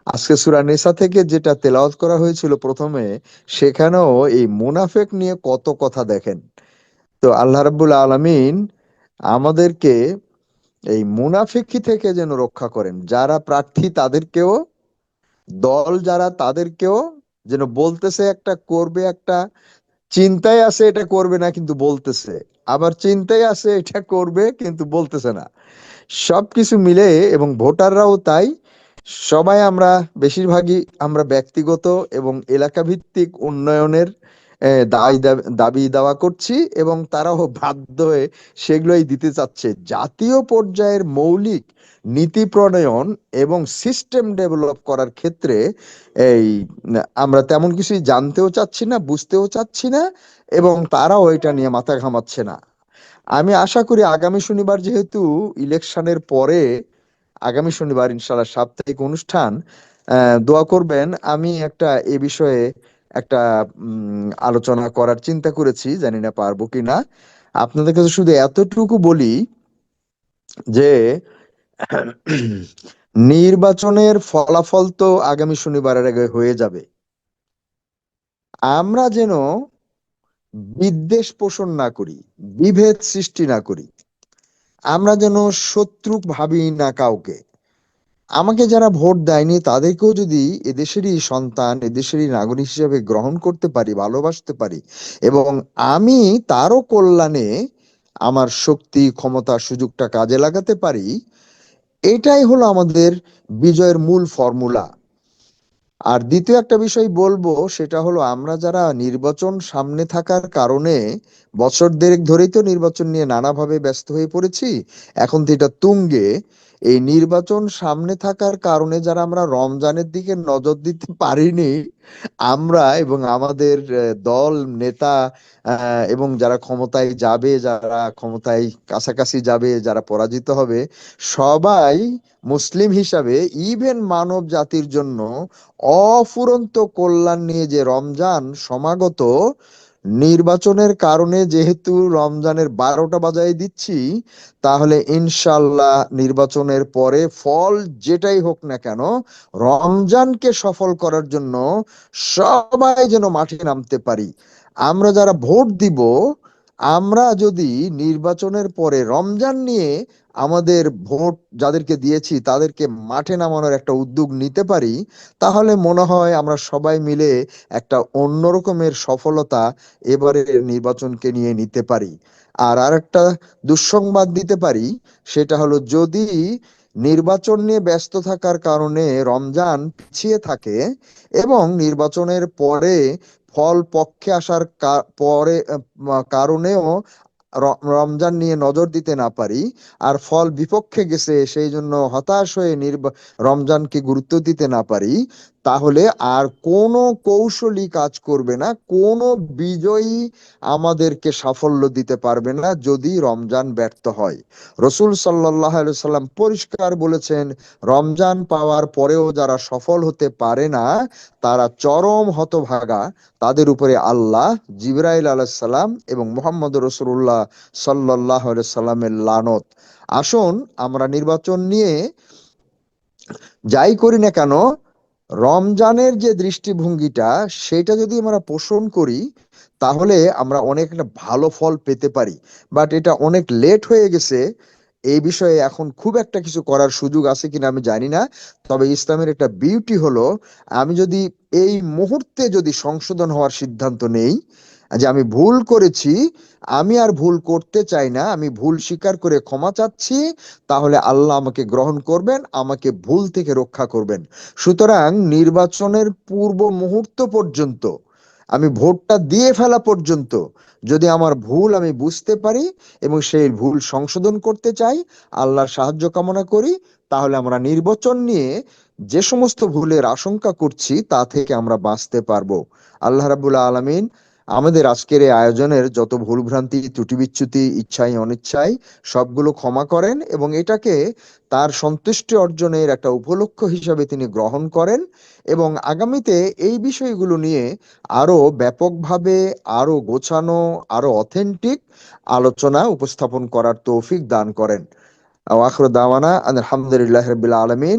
আজকে সূরা নিসা থেকে যেটা তেলাওয়াত করা হয়েছিল প্রথমে, সেখানেও এই মুনাফেক নিয়ে কত কথা দেখেন। তো আল্লাহ রাব্বুল আলামিন আমাদেরকে এই মুনাফিকি থেকে যেন রক্ষা করেন, যারা প্রার্থী তাদেরকেও, দল যারা তাদেরকেও, যেন বলতেছে একটা করবে একটা, চিন্তায় আছে এটা করবে না কিন্তু বলতেছে, আবার চিন্তায় আছে এটা করবে কিন্তু বলতেছে না। সবকিছু মিলে, এবং ভোটাররাও তাই, সবাই আমরা বেশিরভাগই আমরা ব্যক্তিগত এবং এলাকা ভিত্তিক উন্নয়নের দাবি দাওয়া করছি, এবং তারাও বাধ্য হয়ে সেগুলোই দিতে চাচ্ছে। জাতীয় পর্যায়ের মৌলিক নীতি প্রণয়ন এবং সিস্টেম ডেভেলপ করার ক্ষেত্রে এই আমরা তেমন কিছুই জানতেও চাচ্ছি না, বুঝতেও চাচ্ছি না, এবং তারাও এটা নিয়ে মাথা ঘামাচ্ছে না। আমি আশা করি আগামী শনিবার, যেহেতু ইলেকশনের পরে আগামী শনিবার ইনশাল্লাহ সাপ্তাহিক অনুষ্ঠান, দোয়া করবেন। আমি একটা এ বিষয়ে একটা আলোচনা করার চিন্তা করেছি, জানি না পারবো কিনা। আপনাদের কাছে শুধু এতটুকু বলি যে নির্বাচনের ফলাফল তো আগামী শনিবারের আগে হয়ে যাবে। আমরা যেন বিদ্বেষ পোষণ না করি, বিভেদ সৃষ্টি না করি, আমরা যেন শত্রু ভাবি না কাউকে। আমাকে যারা ভোট দেয়নি তাদেরকেও যদি এদেশেরই সন্তান, এদেশেরই নাগরিক হিসেবে গ্রহণ করতে পারি, ভালোবাসতে পারি, এবং আমি তারও কল্যাণে আমার শক্তি, ক্ষমতা, সুযোগটা কাজে লাগাতে পারি, এটাই হলো আমাদের বিজয়ের মূল ফর্মুলা। আর দ্বিতীয় একটা বিষয় বলবো, সেটা হলো আমরা যারা নির্বাচন সামনে থাকার কারণে বছর দেড়েক ধরেই তো নির্বাচন নিয়ে নানাভাবে ব্যস্ত হয়ে পড়েছি, এখন তো এটা তুঙ্গে। এই নির্বাচন সামনে থাকার কারণে যারা আমরা রমজানের দিকে নজর দিতে পারিনি, আমরা এবং আমাদের দল, নেতা, এবং যারা ক্ষমতায় যাবে, যারা ক্ষমতায় কাছাকাছি যাবে, যারা পরাজিত হবে, সবাই মুসলিম হিসাবে, ইভেন মানব জাতির জন্য অফুরন্ত কল্যাণ নিয়ে যে রমজান সমাগত, নির্বাচনের কারণে যেহেতু রমজানের 12টা বাজায় দিচ্ছি, তাহলে ইনশাল্লাহ নির্বাচনের পরে ফল যেটাই হোক না কেন, রমজানকে সফল করার জন্য সবাই যেন মাঠে নামতে পারি। আমরা যারা ভোট দিব, আমরা যদি নির্বাচনের পরে রমজান নিয়ে আমাদের ভোট যাদেরকে দিয়েছি তাদেরকে মাঠে নামানোর একটা উদ্যোগ নিতে পারি, তাহলে মনে হয় আমরা সবাই মিলে একটা অন্য রকমের সফলতা এবারের নির্বাচনকে নিয়ে নিতে পারি। আর আরেকটা দুঃসংবাদ দিতে পারি, সেটা হলো যদি নির্বাচন নিয়ে ব্যস্ত থাকার কারণে রমজান পিছিয়ে থাকে, এবং নির্বাচনের পরে ফল পক্ষে আসার পরে কারণেও রমজান নিয়ে নজর দিতে না পারি, আর ফল বিপক্ষে গেছে সেই জন্য হতাশ হয়ে রমজানকে গুরুত্ব দিতে না পারি, তাহলে আর কোনো কৌশলী কাজ করবে না, কোনো বিজয়ী আমাদেরকে সাফল্য দিতে পারবে না যদি রমজান ব্যর্থ হয়। রসুল সাল্লাল্লাহু আলাইহি সাল্লাম পরিষ্কার বলেছেন, রমজান পাওয়ার পরেও যারা সফল হতে পারে না তারা চরম হতভাগা, তাদের উপরে আল্লাহ, জিবরাইল আলাইহিস সালাম এবং মুহাম্মদ রাসূলুল্লাহ সাল্লাল্লাহু আলাইহি সাল্লামের লানত। আসুন আমরা নির্বাচন নিয়ে যাই করি না কেন, রমজানের যে দৃষ্টিভঙ্গিটা, সেটা যদি আমরা পোষণ করি, তাহলে আমরা অনেক একটা ভালো ফল পেতে পারি। বাট এটা অনেক লেট হয়ে গেছে, এই বিষয়ে এখন খুব একটা কিছু করার সুযোগ আছে কিনা আমি জানি না। তবে ইসলামের একটা বিউটি হলো, আমি যদি এই মুহূর্তে যদি সংশোধন হওয়ার সিদ্ধান্ত নেই যে আমি ভুল করেছি, আমি আর ভুল করতে চাই না, আমি ভুল স্বীকার করে ক্ষমা চাচ্ছি, তাহলে আল্লাহ আমাকে গ্রহণ করবেন, আমাকে ভুল থেকে রক্ষা করবেন। সুতরাং নির্বাচনের পূর্ব মুহূর্ত পর্যন্ত, আমি ভোটটা দিয়ে ফেলা পর্যন্ত যদি আমার ভুল আমি বুঝতে পারি এবং সেই ভুল সংশোধন করতে চাই, আল্লাহর সাহায্য কামনা করি, তাহলে আমরা নির্বাচন নিয়ে যে সমস্ত ভুলের আশঙ্কা করছি তা থেকে আমরা বাঁচতে পারবো। আল্লাহ রাব্বুল আলামিন আমাদের আজকের এই আয়োজনের যত ভুলভ্রান্তি, ত্রুটি বিচ্যুতি, ইচ্ছায় অনিচ্ছায় সবগুলো ক্ষমা করেন এবং এটাকে তার সন্তুষ্টি অর্জনের একটা উপলক্ষ হিসাবে তিনি গ্রহণ করেন, এবং আগামীতে এই বিষয়গুলো নিয়ে আরো ব্যাপকভাবে, আরো গোছানো, আরো অথেন্টিক আলোচনা উপস্থাপন করার তৌফিক দান করেন। ওয়া আখিরু দাওয়ানা আলহামদুলিল্লাহি রাব্বিল আলামিন।